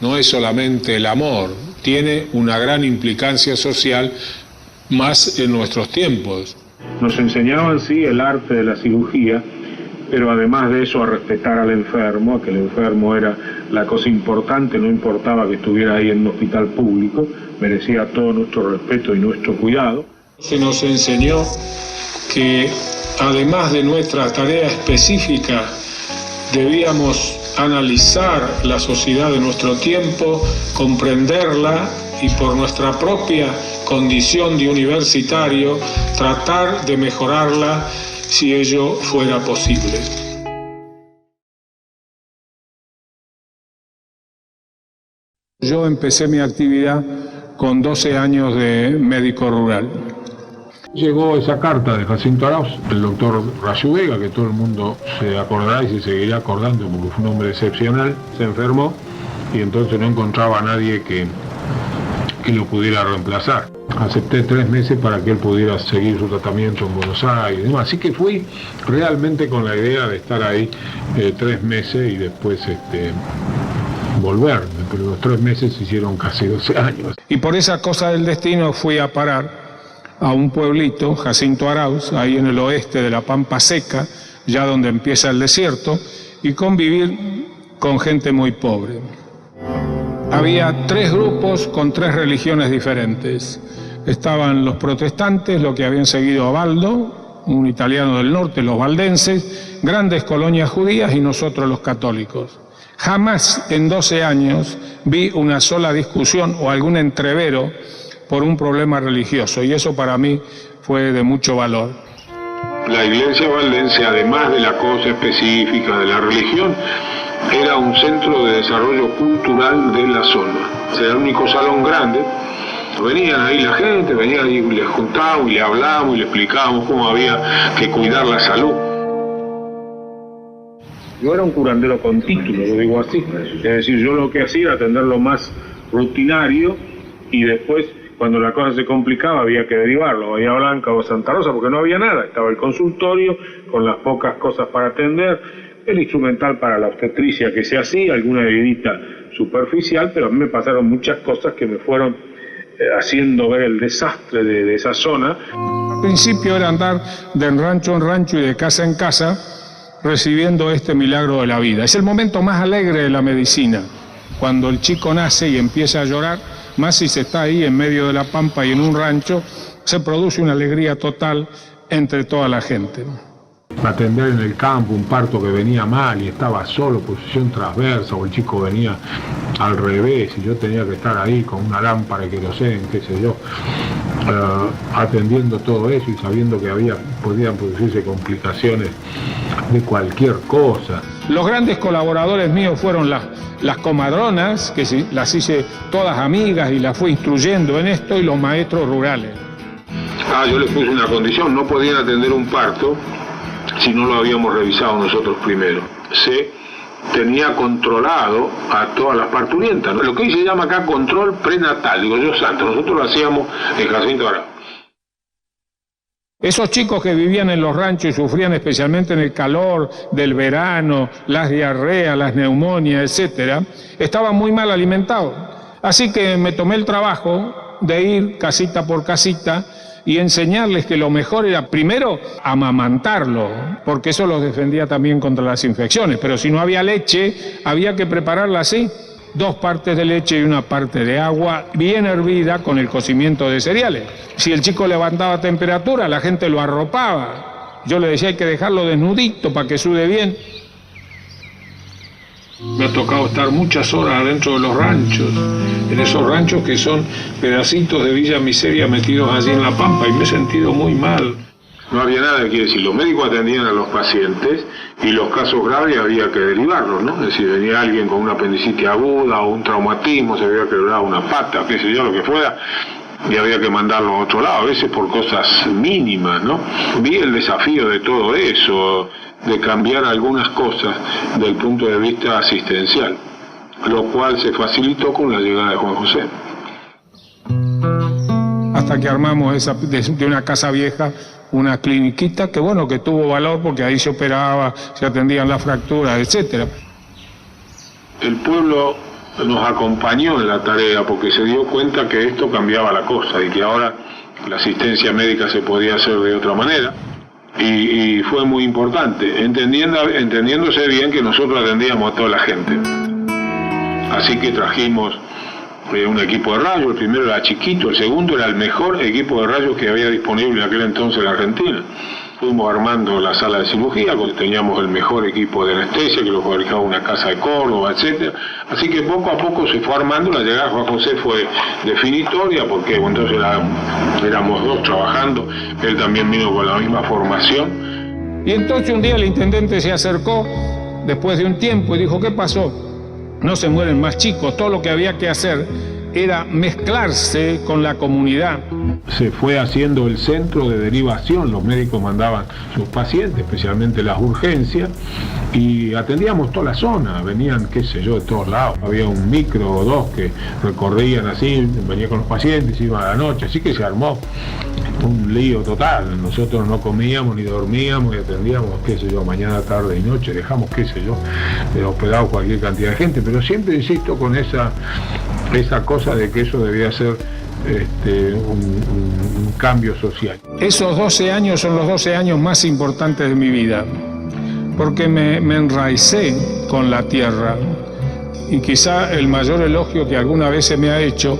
no es solamente el amor, tiene una gran implicancia social más en nuestros tiempos. Nos enseñaban, sí, el arte de la cirugía, pero además de eso a respetar al enfermo, a que el enfermo era la cosa importante, no importaba que estuviera ahí en un hospital público, merecía todo nuestro respeto y nuestro cuidado. Se nos enseñó que además de nuestra tarea específica, debíamos analizar la sociedad de nuestro tiempo, comprenderla y por nuestra propia condición de universitario, tratar de mejorarla si ello fuera posible. Yo empecé mi actividad con 12 años de médico rural. Llegó esa carta de Jacinto Arauz, el doctor Rayo Vega, que todo el mundo se acordará y se seguirá acordando porque fue un hombre excepcional, se enfermó y entonces no encontraba a nadie que lo pudiera reemplazar. Acepté 3 meses para que él pudiera seguir su tratamiento en Buenos Aires y demás. Así que fui realmente con la idea de estar ahí 3 meses y después volverme, pero los 3 meses se hicieron casi 12 años. Y por esa cosa del destino fui a parar a un pueblito, Jacinto Arauz, ahí en el oeste de la Pampa Seca, ya donde empieza el desierto, y convivir con gente muy pobre. Había 3 grupos con 3 religiones diferentes. Estaban los protestantes, los que habían seguido a Baldo, un italiano del norte, los valdenses, grandes colonias judías y nosotros los católicos. Jamás en 12 años vi una sola discusión o algún entrevero por un problema religioso, y eso para mí fue de mucho valor. La iglesia valdense, además de la cosa específica de la religión, era un centro de desarrollo cultural de la zona. Era el único salón grande. Venían ahí la gente, venían y les juntábamos y le hablábamos y le explicábamos cómo había que cuidar la salud. Yo era un curandero con título, lo digo así. Es decir, yo lo que hacía era atender lo más rutinario y después, cuando la cosa se complicaba, había que derivarlo a Bahía Blanca o Santa Rosa, porque no había nada. Estaba el consultorio con las pocas cosas para atender, el instrumental para la obstetricia que se hacía, alguna heridita superficial, pero a mí me pasaron muchas cosas que me fueron haciendo ver el desastre de esa zona. Al principio era andar de rancho en rancho y de casa en casa recibiendo este milagro de la vida. Es el momento más alegre de la medicina, cuando el chico nace y empieza a llorar, más si se está ahí en medio de la pampa y en un rancho, se produce una alegría total entre toda la gente. atender en el campo un parto que venía mal y estaba solo, posición transversa, o el chico venía al revés y yo tenía que estar ahí con una lámpara de querosén, qué sé yo, atendiendo todo eso y sabiendo que podían producirse complicaciones de cualquier cosa. Los grandes colaboradores míos fueron las comadronas, que las hice todas amigas y las fui instruyendo en esto, y los maestros rurales. Yo les puse una condición: no podían atender un parto si no lo habíamos revisado nosotros primero. Se tenía controlado a todas las parturientas, ¿no? Lo que hoy se llama acá control prenatal, digo yo santo, nosotros lo hacíamos en Jacinto Arau. Esos chicos que vivían en los ranchos y sufrían especialmente en el calor del verano, las diarreas, las neumonias, etc., estaban muy mal alimentados. Así que me tomé el trabajo de ir casita por casita y enseñarles que lo mejor era primero amamantarlo, porque eso los defendía también contra las infecciones. Pero si no había leche, había que prepararla así: 2 partes de leche y 1 parte de agua, bien hervida con el cocimiento de cereales. Si el chico levantaba temperatura, la gente lo arropaba. Yo le decía: hay que dejarlo desnudito para que sude bien. Me ha tocado estar muchas horas adentro de los ranchos, en esos ranchos que son pedacitos de Villa Miseria metidos allí en la pampa, y me he sentido muy mal. No había nada, quiere decir, los médicos atendían a los pacientes y los casos graves había que derivarlos, ¿no? Es decir, venía alguien con una apendicitis aguda o un traumatismo, se había quebrado una pata, qué sé yo, lo que fuera, y había que mandarlo a otro lado, a veces por cosas mínimas, ¿no? Vi el desafío de todo eso, de cambiar algunas cosas del punto de vista asistencial, lo cual se facilitó con la llegada de Juan José. Hasta que armamos de una casa vieja una cliniquita que, bueno, que tuvo valor porque ahí se operaba, se atendían las fracturas, etc. El pueblo nos acompañó en la tarea porque se dio cuenta que esto cambiaba la cosa y que ahora la asistencia médica se podía hacer de otra manera. Y fue muy importante, entendiéndose bien que nosotros atendíamos a toda la gente. Así que trajimos un equipo de rayos. El primero era chiquito, el segundo era el mejor equipo de rayos que había disponible en aquel entonces en la Argentina. Fuimos armando la sala de cirugía, teníamos el mejor equipo de anestesia que lo fabricaba una casa de Córdoba, etc. Así que poco a poco se fue armando. La llegada de Juan José fue definitoria porque entonces éramos 2 trabajando, él también vino con la misma formación. Y entonces un día el intendente se acercó después de un tiempo y dijo: ¿qué pasó? No se mueren más chicos. Todo lo que había que hacer era mezclarse con la comunidad. Se fue haciendo el centro de derivación, los médicos mandaban sus pacientes, especialmente las urgencias, y atendíamos toda la zona, venían, qué sé yo, de todos lados. Había un micro o 2 que recorrían así, venían con los pacientes, iban a la noche, así que se armó un lío total. Nosotros no comíamos ni dormíamos y atendíamos, qué sé yo, mañana, tarde y noche, dejamos, qué sé yo, hospedados cualquier cantidad de gente, pero siempre insisto con esa cosa de que eso debía ser un cambio social. Esos 12 años son los 12 años más importantes de mi vida, porque me enraicé con la tierra, y quizá el mayor elogio que alguna vez se me ha hecho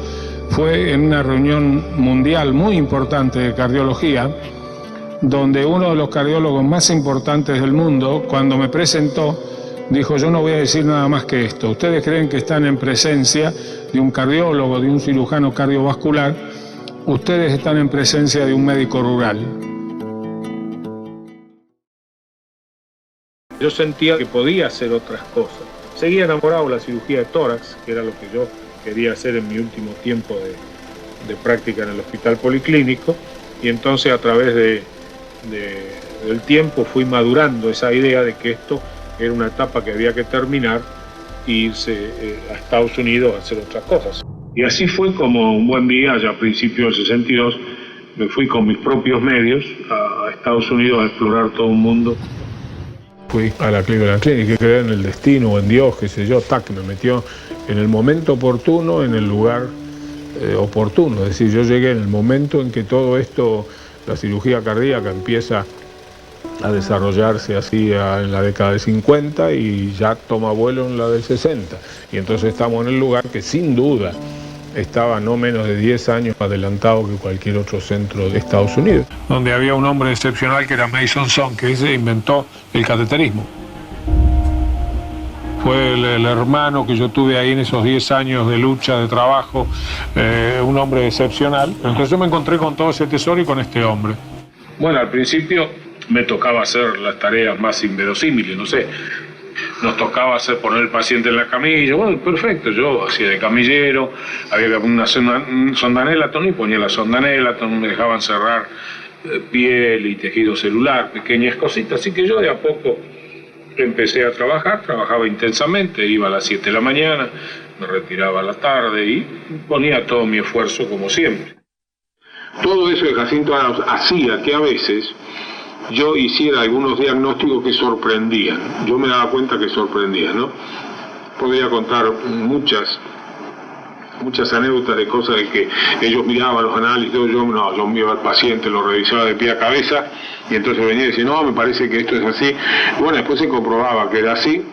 fue en una reunión mundial muy importante de cardiología, donde uno de los cardiólogos más importantes del mundo, cuando me presentó, dijo: yo no voy a decir nada más que esto. Ustedes creen que están en presencia de un cardiólogo, de un cirujano cardiovascular. Ustedes están en presencia de un médico rural. Yo sentía que podía hacer otras cosas. Seguía enamorado de la cirugía de tórax, que era lo que yo quería hacer en mi último tiempo de práctica en el hospital policlínico, y entonces a través del tiempo fui madurando esa idea de que esto era una etapa que había que terminar e irse a Estados Unidos a hacer otras cosas. Y así fue como un buen día, ya a principios del 62, me fui con mis propios medios a Estados Unidos a explorar todo el mundo. Fui a la Cleveland Clinic, que creía en el destino o en Dios, qué sé yo, me metió en el momento oportuno, en el lugar oportuno. Es decir, yo llegué en el momento en que todo esto, la cirugía cardíaca empieza a desarrollarse así en la década de 50 y ya toma vuelo en la de 60. Y entonces estamos en el lugar que sin duda estaba no menos de 10 años adelantado que cualquier otro centro de Estados Unidos, donde había un hombre excepcional que era Mason Son, que ese inventó el cateterismo. Fue el hermano que yo tuve ahí en esos 10 años de lucha, de trabajo, un hombre excepcional. Entonces yo me encontré con todo ese tesoro y con este hombre. Bueno, al principio me tocaba hacer las tareas más inverosímiles, no sé. Nos tocaba poner el paciente en la camilla, bueno, perfecto, yo hacía de camillero, había que poner una sonda Nelaton y ponía la sonda Nelaton, me dejaban cerrar piel y tejido celular, pequeñas cositas, así que yo de a poco empecé a trabajar, trabajaba intensamente, iba a las 7 de la mañana, me retiraba a la tarde y ponía todo mi esfuerzo como siempre. Todo eso que Jacinto hacía que a veces yo hiciera algunos diagnósticos que sorprendían. Yo me daba cuenta que sorprendían, ¿no? Podría contar muchas anécdotas de cosas de que ellos miraban los análisis, yo miraba al paciente, lo revisaba de pie a cabeza y entonces venía y decía, no, me parece que esto es así. Bueno, después se comprobaba que era así.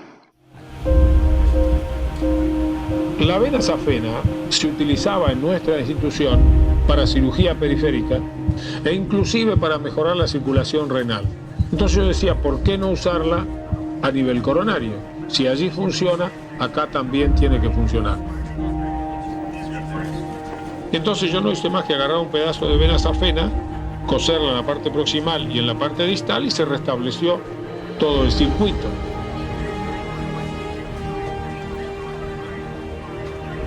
La vena safena se utilizaba en nuestra institución para cirugía periférica e inclusive para mejorar la circulación renal. Entonces yo decía, ¿por qué no usarla a nivel coronario? Si allí funciona, acá también tiene que funcionar. Entonces yo no hice más que agarrar un pedazo de vena safena, coserla en la parte proximal y en la parte distal y se restableció todo el circuito.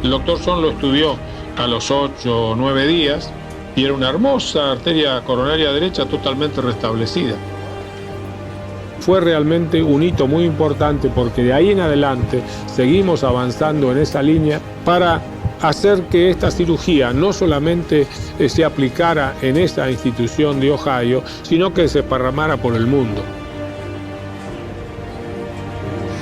El doctor Son lo estudió a los 8 o 9 días y era una hermosa arteria coronaria derecha totalmente restablecida. Fue realmente un hito muy importante porque de ahí en adelante seguimos avanzando en esa línea para hacer que esta cirugía no solamente se aplicara en esa institución de Ohio, sino que se esparramara por el mundo.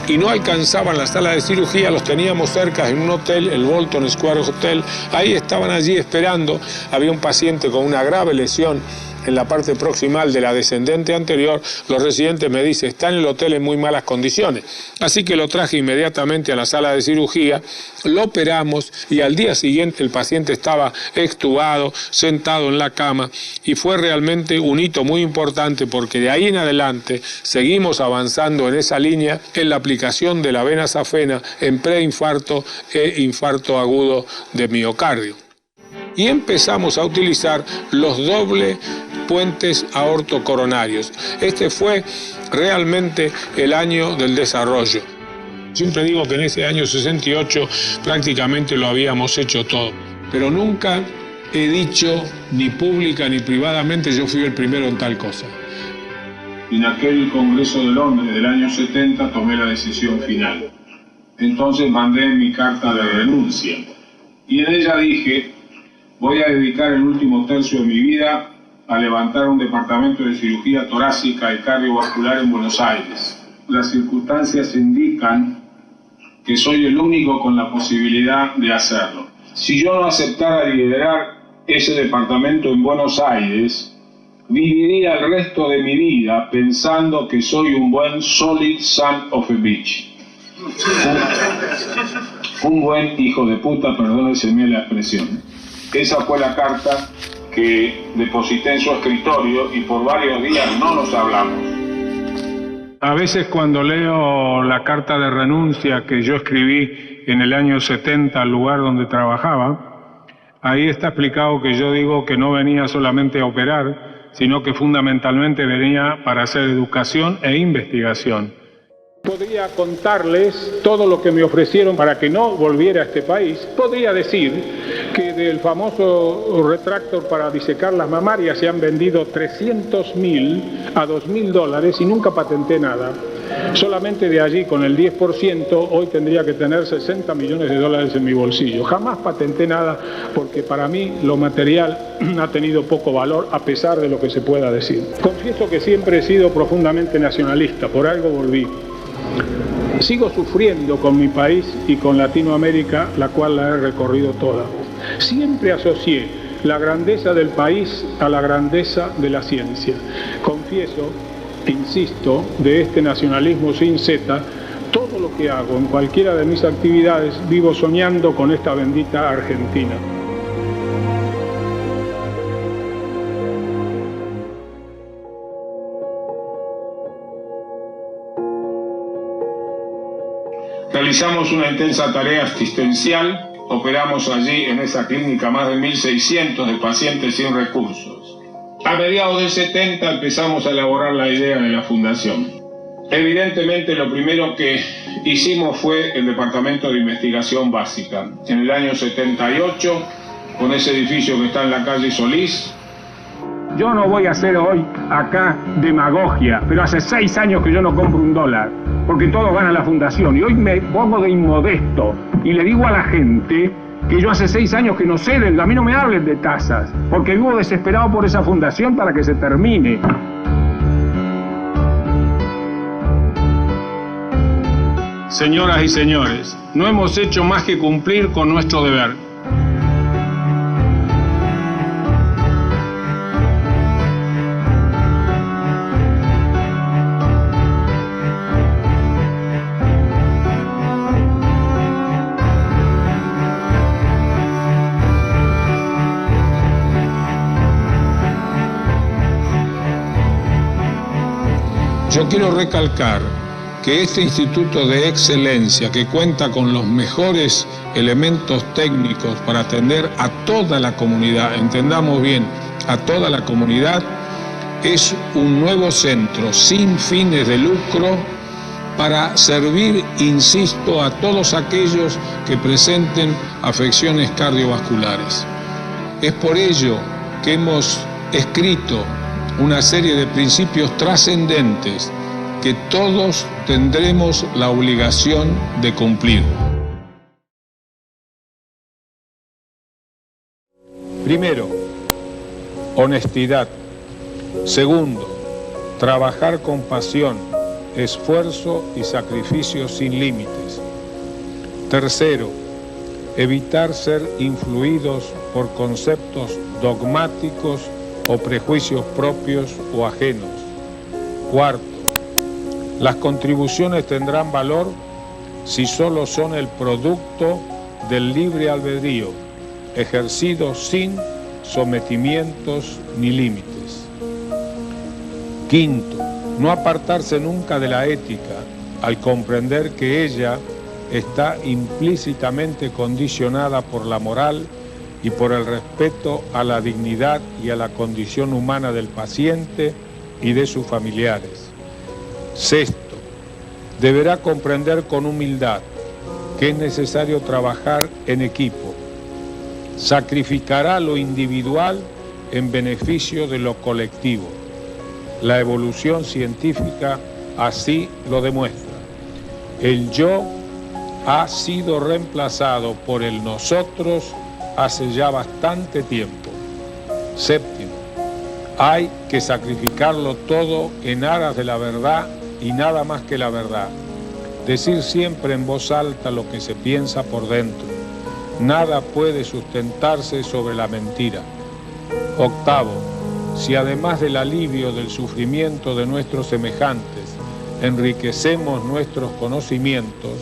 Y no alcanzaban la sala de cirugía, los teníamos cerca en un hotel, el Bolton Square Hotel, ahí estaban allí esperando, había un paciente con una grave lesión en la parte proximal de la descendente anterior, los residentes me dicen, está en el hotel en muy malas condiciones. Así que lo traje inmediatamente a la sala de cirugía, lo operamos y al día siguiente el paciente estaba extubado, sentado en la cama y fue realmente un hito muy importante porque de ahí en adelante seguimos avanzando en esa línea en la aplicación de la vena safena en preinfarto e infarto agudo de miocardio. Y empezamos a utilizar los doble puentes aortocoronarios. Este fue realmente el año del desarrollo. Siempre digo que en ese año 68 prácticamente lo habíamos hecho todo, pero nunca he dicho ni pública ni privadamente yo fui el primero en tal cosa. En aquel Congreso de Londres del año 70 tomé la decisión final. Entonces mandé mi carta de renuncia y en ella dije: voy a dedicar el último tercio de mi vida a levantar un departamento de cirugía torácica y cardiovascular en Buenos Aires. Las circunstancias indican que soy el único con la posibilidad de hacerlo. Si yo no aceptara liderar ese departamento en Buenos Aires, viviría el resto de mi vida pensando que soy un buen solid son of a bitch. Un buen hijo de puta, perdónense la expresión. Esa fue la carta que deposité en su escritorio y por varios días no nos hablamos. A veces cuando leo la carta de renuncia que yo escribí en el año 70 al lugar donde trabajaba, ahí está explicado que yo digo que no venía solamente a operar, sino que fundamentalmente venía para hacer educación e investigación. Podría contarles todo lo que me ofrecieron para que no volviera a este país. Podría decir que del famoso retractor para disecar las mamarias se han vendido 300.000 a $2.000 y nunca patenté nada. Solamente de allí, con el 10%, hoy tendría que tener $60 millones en mi bolsillo. Jamás patenté nada porque para mí lo material ha tenido poco valor a pesar de lo que se pueda decir. Confieso que siempre he sido profundamente nacionalista, por algo volví. Sigo sufriendo con mi país y con Latinoamérica, la cual la he recorrido toda. Siempre asocié la grandeza del país a la grandeza de la ciencia. Confieso, insisto, de este nacionalismo sin Z, todo lo que hago, en cualquiera de mis actividades, vivo soñando con esta bendita Argentina. Realizamos una intensa tarea asistencial, operamos allí en esa clínica más de 1.600 de pacientes sin recursos. A mediados del 70 empezamos a elaborar la idea de la fundación. Evidentemente lo primero que hicimos fue el Departamento de Investigación Básica. En el año 78, con ese edificio que está en la calle Solís. Yo no voy a hacer hoy acá demagogia, pero hace 6 años que yo no compro $1, porque todo gana la fundación. Y hoy me pongo de inmodesto y le digo a la gente que yo hace 6 años que no sé, a mí no me hablen de tasas, porque vivo desesperado por esa fundación para que se termine. Señoras y señores, no hemos hecho más que cumplir con nuestro deber. Yo quiero recalcar que este instituto de excelencia, que cuenta con los mejores elementos técnicos para atender a toda la comunidad, entendamos bien, a toda la comunidad, es un nuevo centro sin fines de lucro para servir, insisto, a todos aquellos que presenten afecciones cardiovasculares. Es por ello que hemos escrito una serie de principios trascendentes que todos tendremos la obligación de cumplir. Primero, honestidad. Segundo, trabajar con pasión, esfuerzo y sacrificio sin límites. Tercero, evitar ser influidos por conceptos dogmáticos o prejuicios propios o ajenos. Cuarto, las contribuciones tendrán valor si solo son el producto del libre albedrío, ejercido sin sometimientos ni límites. Quinto, no apartarse nunca de la ética al comprender que ella está implícitamente condicionada por la moral y por el respeto a la dignidad y a la condición humana del paciente y de sus familiares. Sexto, deberá comprender con humildad que es necesario trabajar en equipo. Sacrificará lo individual en beneficio de lo colectivo. La evolución científica así lo demuestra. El yo ha sido reemplazado por el nosotros hace ya bastante tiempo. Séptimo, hay que sacrificarlo todo en aras de la verdad y nada más que la verdad. Decir siempre en voz alta lo que se piensa por dentro. Nada puede sustentarse sobre la mentira. Octavo, si además del alivio del sufrimiento de nuestros semejantes, enriquecemos nuestros conocimientos,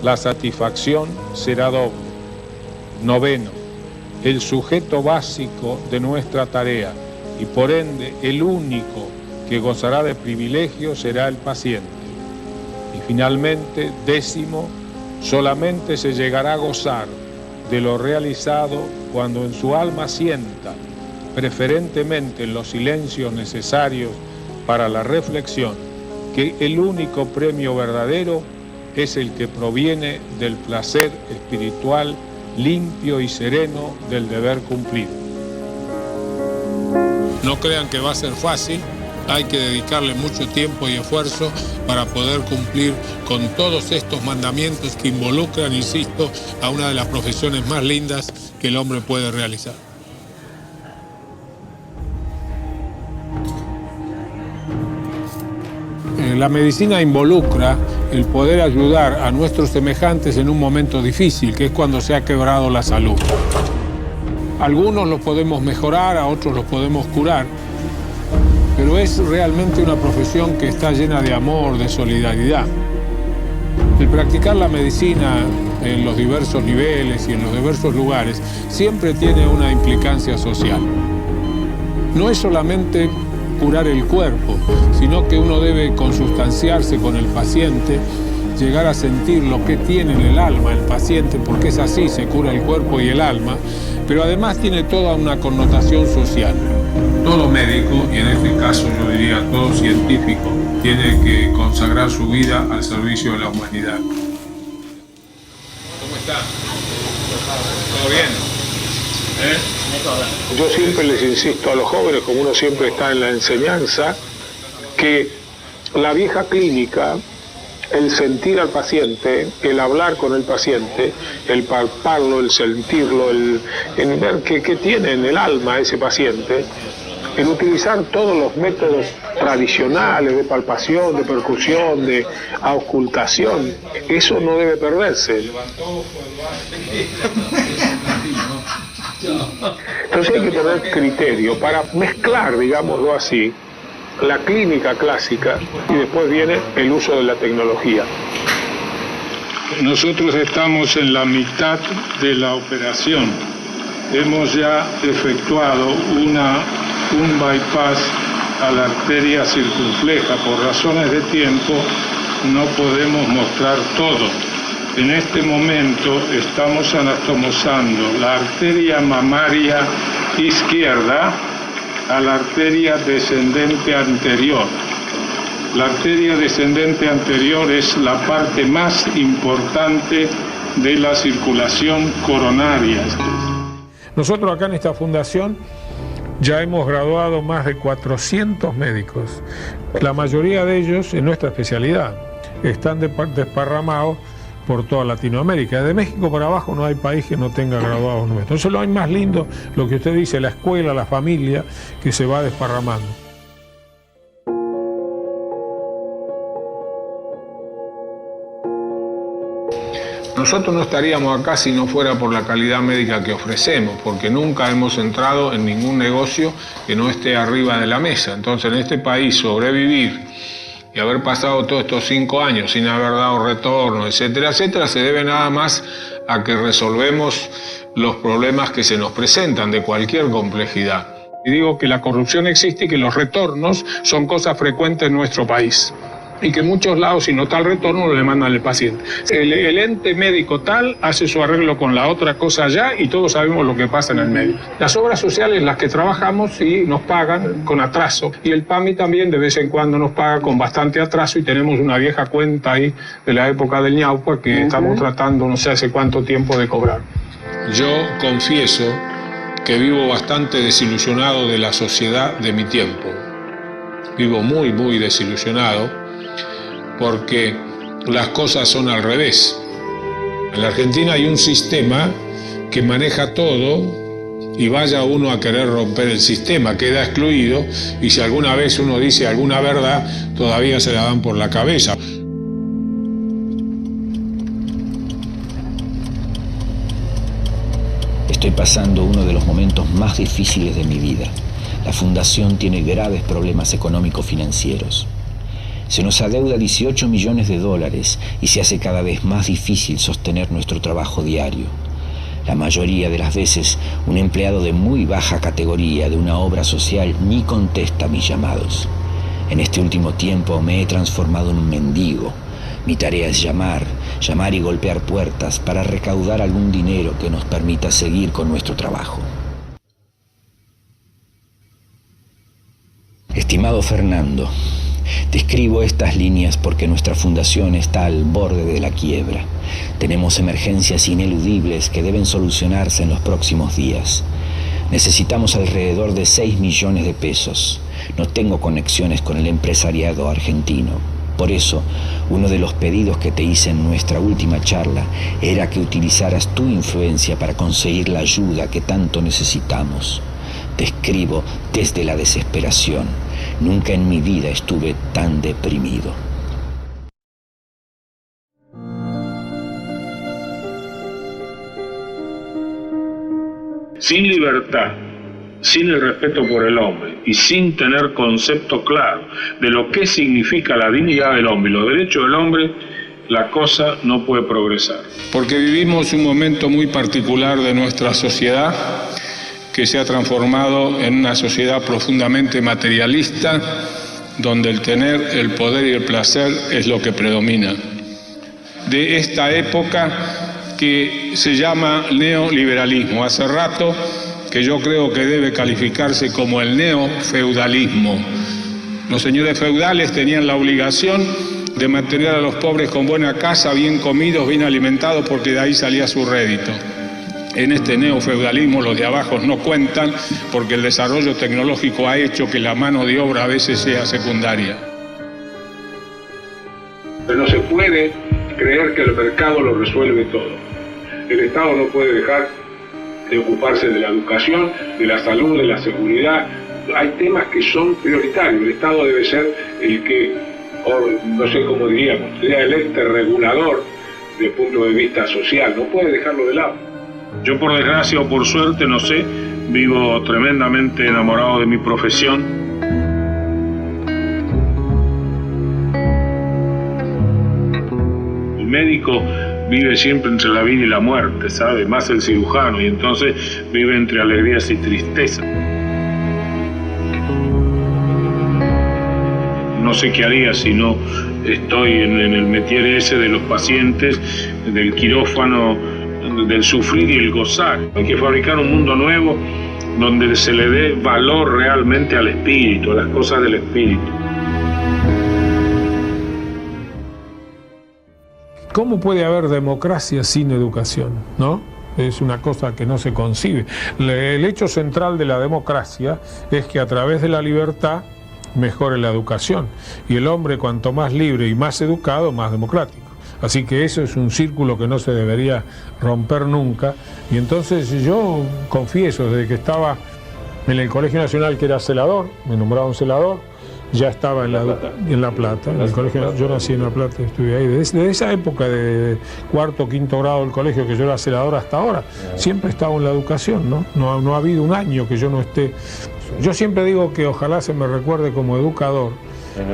la satisfacción será doble. Noveno, el sujeto básico de nuestra tarea y por ende el único que gozará de privilegios será el paciente. Y finalmente, décimo, solamente se llegará a gozar de lo realizado cuando en su alma sienta, preferentemente en los silencios necesarios para la reflexión, que el único premio verdadero es el que proviene del placer espiritual limpio y sereno del deber cumplido. No crean que va a ser fácil, hay que dedicarle mucho tiempo y esfuerzo para poder cumplir con todos estos mandamientos que involucran, insisto, a una de las profesiones más lindas que el hombre puede realizar. La medicina involucra el poder ayudar a nuestros semejantes en un momento difícil, que es cuando se ha quebrado la salud. Algunos los podemos mejorar, a otros los podemos curar, pero es realmente una profesión que está llena de amor, de solidaridad. El practicar la medicina en los diversos niveles y en los diversos lugares siempre tiene una implicancia social. No es solamente curar el cuerpo, sino que uno debe consustanciarse con el paciente, llegar a sentir lo que tiene en el alma el paciente, porque es así, se cura el cuerpo y el alma, pero además tiene toda una connotación social. Todo médico, y en este caso yo diría todo científico, tiene que consagrar su vida al servicio de la humanidad. ¿Cómo está? ¿Todo bien? Yo siempre les insisto a los jóvenes, como uno siempre está en la enseñanza, que la vieja clínica, el sentir al paciente, el hablar con el paciente, el palparlo, el sentirlo, el ver qué tiene en el alma ese paciente, el utilizar todos los métodos tradicionales de palpación, de percusión, de auscultación, eso no debe perderse. Entonces hay que tener criterio para mezclar, digámoslo así, la clínica clásica y después viene el uso de la tecnología. Nosotros estamos en la mitad de la operación. Hemos ya efectuado un bypass a la arteria circunfleja. Por razones de tiempo no podemos mostrar todo. En este momento estamos anatomizando la arteria mamaria izquierda a la arteria descendente anterior. La arteria descendente anterior es la parte más importante de la circulación coronaria. Nosotros acá en esta fundación ya hemos graduado más de 400 médicos. La mayoría de ellos en nuestra especialidad. Están desparramados por toda Latinoamérica. De México para abajo no hay país que no tenga graduados nuestros. Entonces lo hay más lindo, lo que usted dice, la escuela, la familia, que se va desparramando. Nosotros no estaríamos acá si no fuera por la calidad médica que ofrecemos, porque nunca hemos entrado en ningún negocio que no esté arriba de la mesa. Entonces, en este país, sobrevivir y haber pasado todos estos 5 años sin haber dado retorno, etcétera, etcétera, se debe nada más a que resolvemos los problemas que se nos presentan de cualquier complejidad. Y digo que la corrupción existe y que los retornos son cosas frecuentes en nuestro país. Y que en muchos lados, si no está el retorno, lo demandan al paciente. El ente médico tal hace su arreglo con la otra cosa allá y todos sabemos lo que pasa en el medio. Las obras sociales, las que trabajamos, sí nos pagan con atraso. Y el PAMI también de vez en cuando nos paga con bastante atraso y tenemos una vieja cuenta ahí de la época del ñaupa que estamos tratando no sé hace cuánto tiempo de cobrar. Yo confieso que vivo bastante desilusionado de la sociedad de mi tiempo. Vivo muy, muy desilusionado, porque las cosas son al revés. En la Argentina hay un sistema que maneja todo y vaya uno a querer romper el sistema, queda excluido y si alguna vez uno dice alguna verdad, todavía se la dan por la cabeza. Estoy pasando uno de los momentos más difíciles de mi vida. La fundación tiene graves problemas económico-financieros. Se nos adeuda 18 millones de dólares y se hace cada vez más difícil sostener nuestro trabajo diario. La mayoría de las veces, un empleado de muy baja categoría de una obra social ni contesta mis llamados. En este último tiempo me he transformado en un mendigo. Mi tarea es llamar y golpear puertas para recaudar algún dinero que nos permita seguir con nuestro trabajo. Estimado Fernando, te escribo estas líneas porque nuestra fundación está al borde de la quiebra. Tenemos emergencias ineludibles que deben solucionarse en los próximos días. Necesitamos alrededor de 6 millones de pesos. No tengo conexiones con el empresariado argentino. Por eso, uno de los pedidos que te hice en nuestra última charla era que utilizaras tu influencia para conseguir la ayuda que tanto necesitamos. Te escribo desde la desesperación. Nunca en mi vida estuve tan deprimido. Sin libertad, sin el respeto por el hombre y sin tener concepto claro de lo que significa la dignidad del hombre y los derechos del hombre, la cosa no puede progresar. Porque vivimos un momento muy particular de nuestra sociedad que se ha transformado en una sociedad profundamente materialista, donde el tener, el poder y el placer es lo que predomina. De esta época que se llama neoliberalismo. Hace rato que yo creo que debe calificarse como el neofeudalismo. Los señores feudales tenían la obligación de mantener a los pobres con buena casa, bien comidos, bien alimentados, porque de ahí salía su rédito. En este neofeudalismo los de abajo no cuentan porque el desarrollo tecnológico ha hecho que la mano de obra a veces sea secundaria. Pero no se puede creer que el mercado lo resuelve todo. El Estado no puede dejar de ocuparse de la educación, de la salud, de la seguridad. Hay temas que son prioritarios. El Estado debe ser el que, no sé cómo diríamos, sería el ente regulador desde el punto de vista social. No puede dejarlo de lado. Yo, por desgracia o por suerte, no sé, vivo tremendamente enamorado de mi profesión. El médico vive siempre entre la vida y la muerte, ¿sabe? Más el cirujano, y entonces vive entre alegrías y tristezas. No sé qué haría si no estoy en el métier ese de los pacientes, del quirófano, del sufrir y el gozar. Hay que fabricar un mundo nuevo donde se le dé valor realmente al espíritu, a las cosas del espíritu. ¿Cómo puede haber democracia sin educación? ¿No? Es una cosa que no se concibe. El hecho central de la democracia es que a través de la libertad mejore la educación. Y el hombre, cuanto más libre y más educado, más democrático. Así que eso es un círculo que no se debería romper nunca. Y entonces yo confieso, desde que estaba en el Colegio Nacional, que era celador, me nombraron celador, ya estaba en La Plata. En el colegio, yo nací en La Plata, estuve ahí. Desde esa época de cuarto o quinto grado del colegio, que yo era celador hasta ahora, siempre he estado en la educación, ¿no? No ha habido un año que yo no esté. Yo siempre digo que ojalá se me recuerde como educador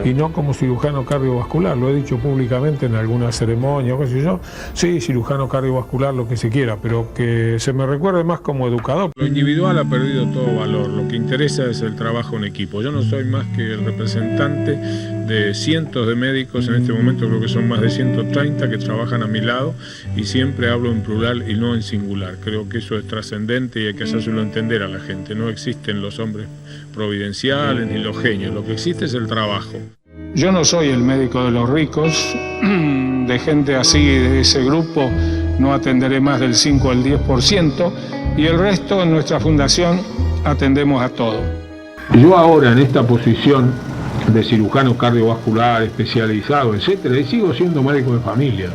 y no como cirujano cardiovascular. Lo he dicho públicamente en alguna ceremonia o qué sé yo. Sí, cirujano cardiovascular, lo que se quiera, pero que se me recuerde más como educador. Lo individual ha perdido todo valor. Lo que interesa es el trabajo en equipo. Yo no soy más que el representante de cientos de médicos, en este momento creo que son más de 130 que trabajan a mi lado, y siempre hablo en plural y no en singular. Creo que eso es trascendente y hay que hacérselo entender a la gente. No existen los hombres providenciales ni los genios, lo que existe es el trabajo. Yo no soy el médico de los ricos, de gente así, de ese grupo, no atenderé más del 5 al 10%, y el resto en nuestra fundación atendemos a todo. Yo ahora en esta posición de cirujano cardiovascular especializado, etcétera, y sigo siendo médico de familia.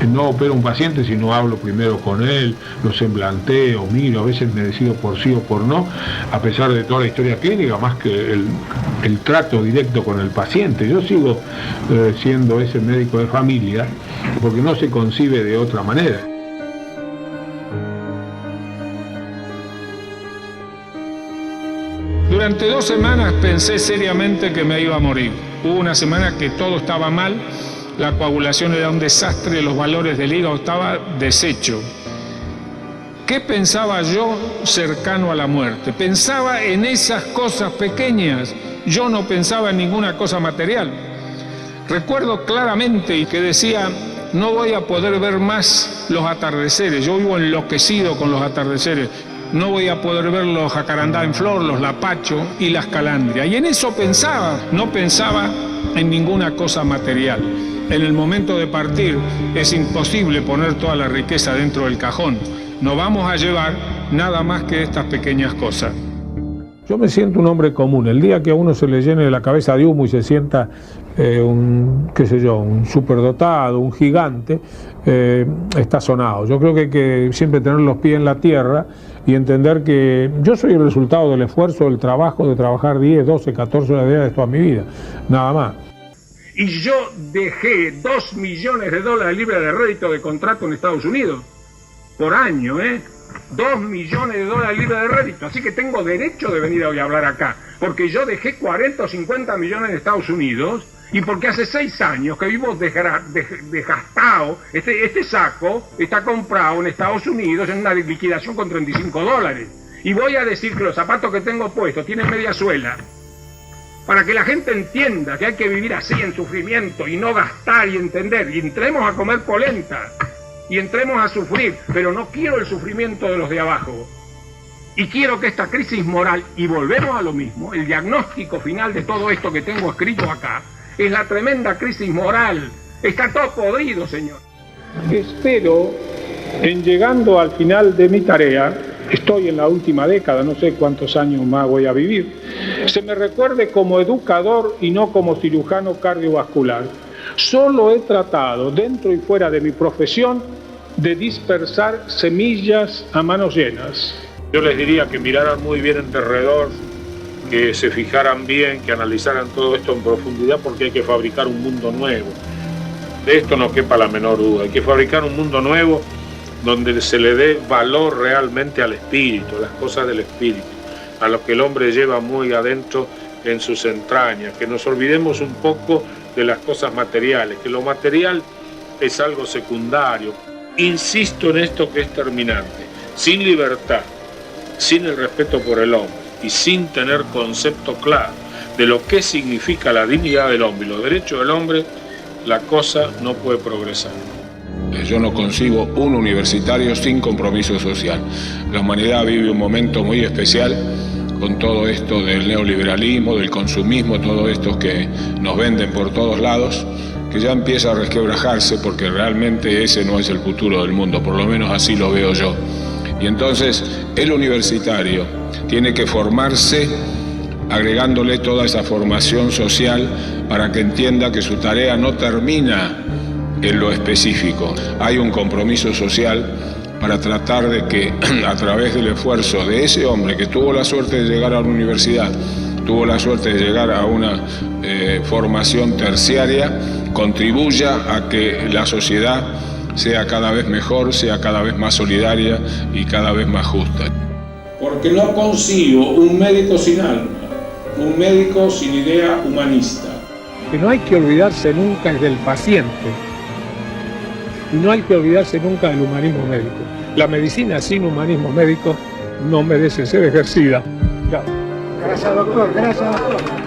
No opero un paciente si no hablo primero con él, lo semblanteo, miro, a veces me decido por sí o por no, a pesar de toda la historia clínica, más que el trato directo con el paciente. Yo sigo siendo ese médico de familia porque no se concibe de otra manera. Durante 2 semanas pensé seriamente que me iba a morir. Hubo una semana que todo estaba mal, la coagulación era un desastre, los valores del hígado estaba deshecho. ¿Qué pensaba yo cercano a la muerte? Pensaba en esas cosas pequeñas, yo no pensaba en ninguna cosa material. Recuerdo claramente que decía, no voy a poder ver más los atardeceres, yo vivo enloquecido con los atardeceres. No voy a poder ver los jacarandá en flor, los lapacho y las calandrias. Y en eso pensaba, no pensaba en ninguna cosa material. En el momento de partir es imposible poner toda la riqueza dentro del cajón. No vamos a llevar nada más que estas pequeñas cosas. Yo me siento un hombre común. El día que a uno se le llene la cabeza de humo y se sienta un superdotado, un gigante, está sonado. Yo creo que hay que siempre tener los pies en la tierra y entender que yo soy el resultado del esfuerzo, del trabajo, de trabajar 10, 12, 14 horas diarias de toda mi vida, nada más. Y yo dejé $2 millones libres de rédito de contrato en Estados Unidos, por año, $2 millones libres de rédito, así que tengo derecho de venir hoy a hablar acá, porque yo dejé 40 o 50 millones en Estados Unidos Y porque hace 6 años que vivo desgastado, este saco está comprado en Estados Unidos en una liquidación con $35. Y voy a decir que los zapatos que tengo puestos tienen media suela, para que la gente entienda que hay que vivir así en sufrimiento y no gastar y entender. Y entremos a comer polenta y entremos a sufrir, pero no quiero el sufrimiento de los de abajo. Y quiero que esta crisis moral, y volvemos a lo mismo, el diagnóstico final de todo esto que tengo escrito acá, es la tremenda crisis moral. Está todo podrido, señor. Espero, en llegando al final de mi tarea, estoy en la última década, no sé cuántos años más voy a vivir, se me recuerde como educador y no como cirujano cardiovascular. Solo he tratado, dentro y fuera de mi profesión, de dispersar semillas a manos llenas. Yo les diría que miraran muy bien en derredor, que se fijaran bien, que analizaran todo esto en profundidad, porque hay que fabricar un mundo nuevo. De esto no quepa la menor duda. Hay que fabricar un mundo nuevo donde se le dé valor realmente al espíritu, a las cosas del espíritu, a lo que el hombre lleva muy adentro en sus entrañas, que nos olvidemos un poco de las cosas materiales, que lo material es algo secundario. Insisto en esto que es terminante. Sin libertad, sin el respeto por el hombre y sin tener concepto claro de lo que significa la dignidad del hombre y los derechos del hombre, la cosa no puede progresar. Yo no concibo un universitario sin compromiso social. La humanidad vive un momento muy especial con todo esto del neoliberalismo, del consumismo, todo esto que nos venden por todos lados, que ya empieza a resquebrajarse porque realmente ese no es el futuro del mundo, por lo menos así lo veo yo. Y entonces el universitario tiene que formarse agregándole toda esa formación social para que entienda que su tarea no termina en lo específico. Hay un compromiso social para tratar de que a través del esfuerzo de ese hombre que tuvo la suerte de llegar a la universidad, tuvo la suerte de llegar a una formación terciaria, contribuya a que la sociedad sea cada vez mejor, sea cada vez más solidaria y cada vez más justa. Porque no concibo un médico sin alma, un médico sin idea humanista. Que no hay que olvidarse nunca del paciente y no hay que olvidarse nunca del humanismo médico. La medicina sin humanismo médico no merece ser ejercida. Gracias, doctor. Gracias, doctor.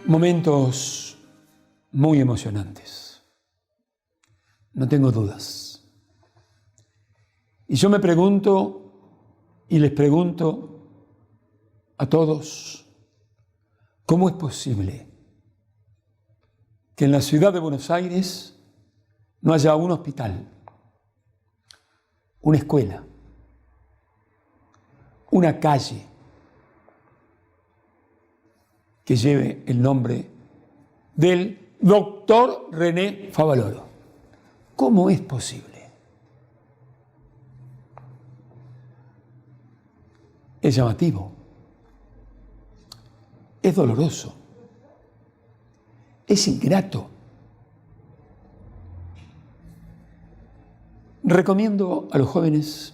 Momentos muy emocionantes, no tengo dudas. Y yo me pregunto y les pregunto a todos, ¿cómo es posible que en la ciudad de Buenos Aires no haya un hospital, una escuela, una calle que lleve el nombre del doctor René Favaloro? ¿Cómo es posible? Es llamativo, es doloroso, es ingrato. Recomiendo a los jóvenes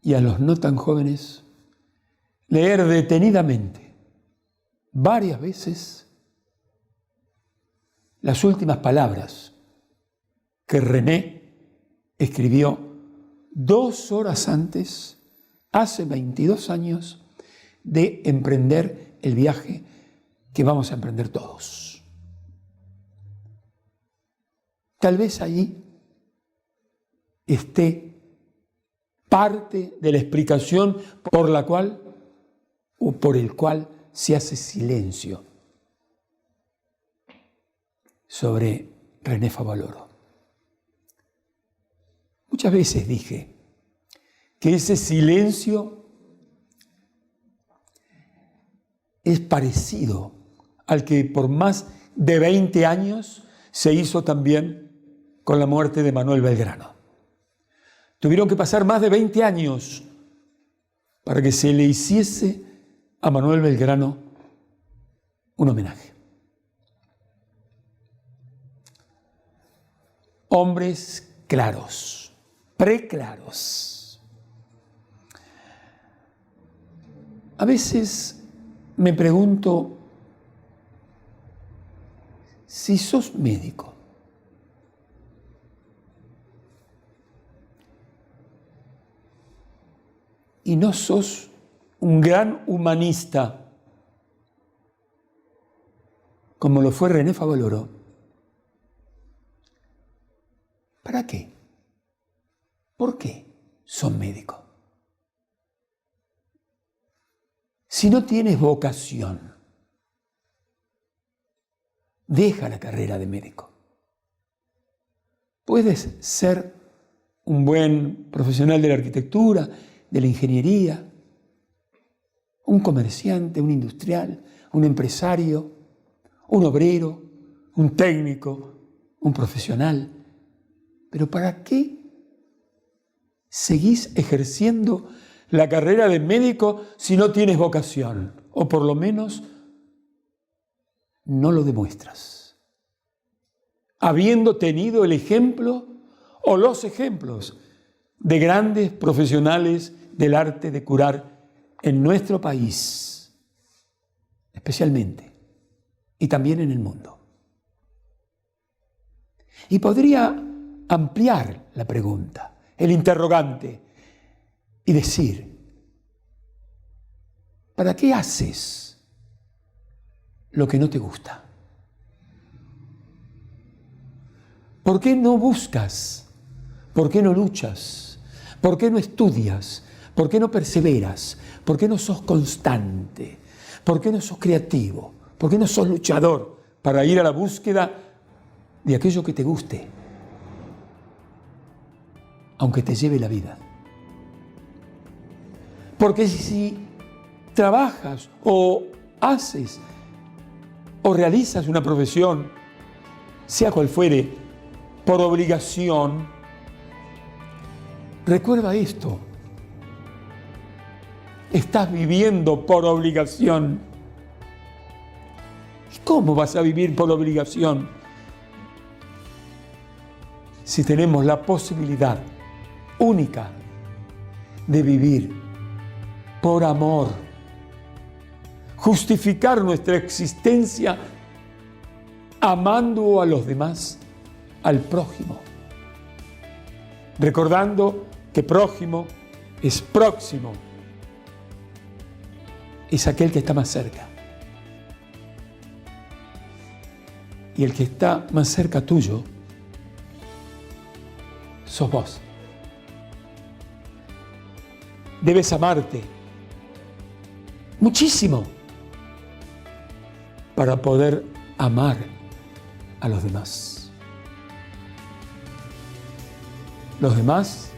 y a los no tan jóvenes leer detenidamente, varias veces, las últimas palabras que René escribió 2 horas antes, hace 22 años, de emprender el viaje que vamos a emprender todos. Tal vez allí esté parte de la explicación por la cual o por el cual se hace silencio sobre René Favaloro. Muchas veces dije que ese silencio es parecido al que por más de 20 años se hizo también con la muerte de Manuel Belgrano. Tuvieron que pasar más de 20 años para que se le hiciese a Manuel Belgrano un homenaje. Hombres claros, preclaros. A veces me pregunto si sos médico y no sos un gran humanista como lo fue René Favaloro, ¿para qué? ¿Por qué sos médico? Si no tienes vocación, deja la carrera de médico. Puedes ser un buen profesional de la arquitectura, de la ingeniería, un comerciante, un industrial, un empresario, un obrero, un técnico, un profesional. Pero ¿para qué seguís ejerciendo la carrera de médico si no tienes vocación? O por lo menos no lo demuestras. Habiendo tenido el ejemplo o los ejemplos de grandes profesionales del arte de curar en nuestro país, especialmente, y también en el mundo. Y podría ampliar la pregunta, el interrogante, y decir, ¿para qué haces lo que no te gusta? ¿Por qué no buscas? ¿Por qué no luchas? ¿Por qué no estudias? ¿Por qué no perseveras? ¿Por qué no sos constante? ¿Por qué no sos creativo? ¿Por qué no sos luchador para ir a la búsqueda de aquello que te guste, aunque te lleve la vida? Porque si trabajas o haces o realizas una profesión, sea cual fuere, por obligación, recuerda esto: estás viviendo por obligación. ¿Y cómo vas a vivir por obligación si tenemos la posibilidad única de vivir por amor? Justificar nuestra existencia amando a los demás, al prójimo, recordando que prójimo es próximo, es aquel que está más cerca. Y el que está más cerca tuyo sos vos. Debes amarte muchísimo para poder amar a los demás. Los demás,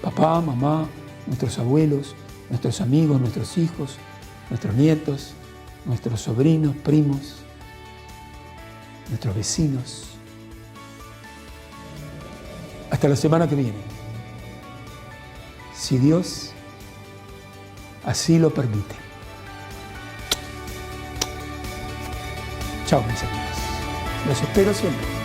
papá, mamá, nuestros abuelos, nuestros amigos, nuestros hijos, nuestros nietos, nuestros sobrinos, primos, nuestros vecinos. Hasta la semana que viene, si Dios así lo permite. Chao, mis amigos. Los espero siempre.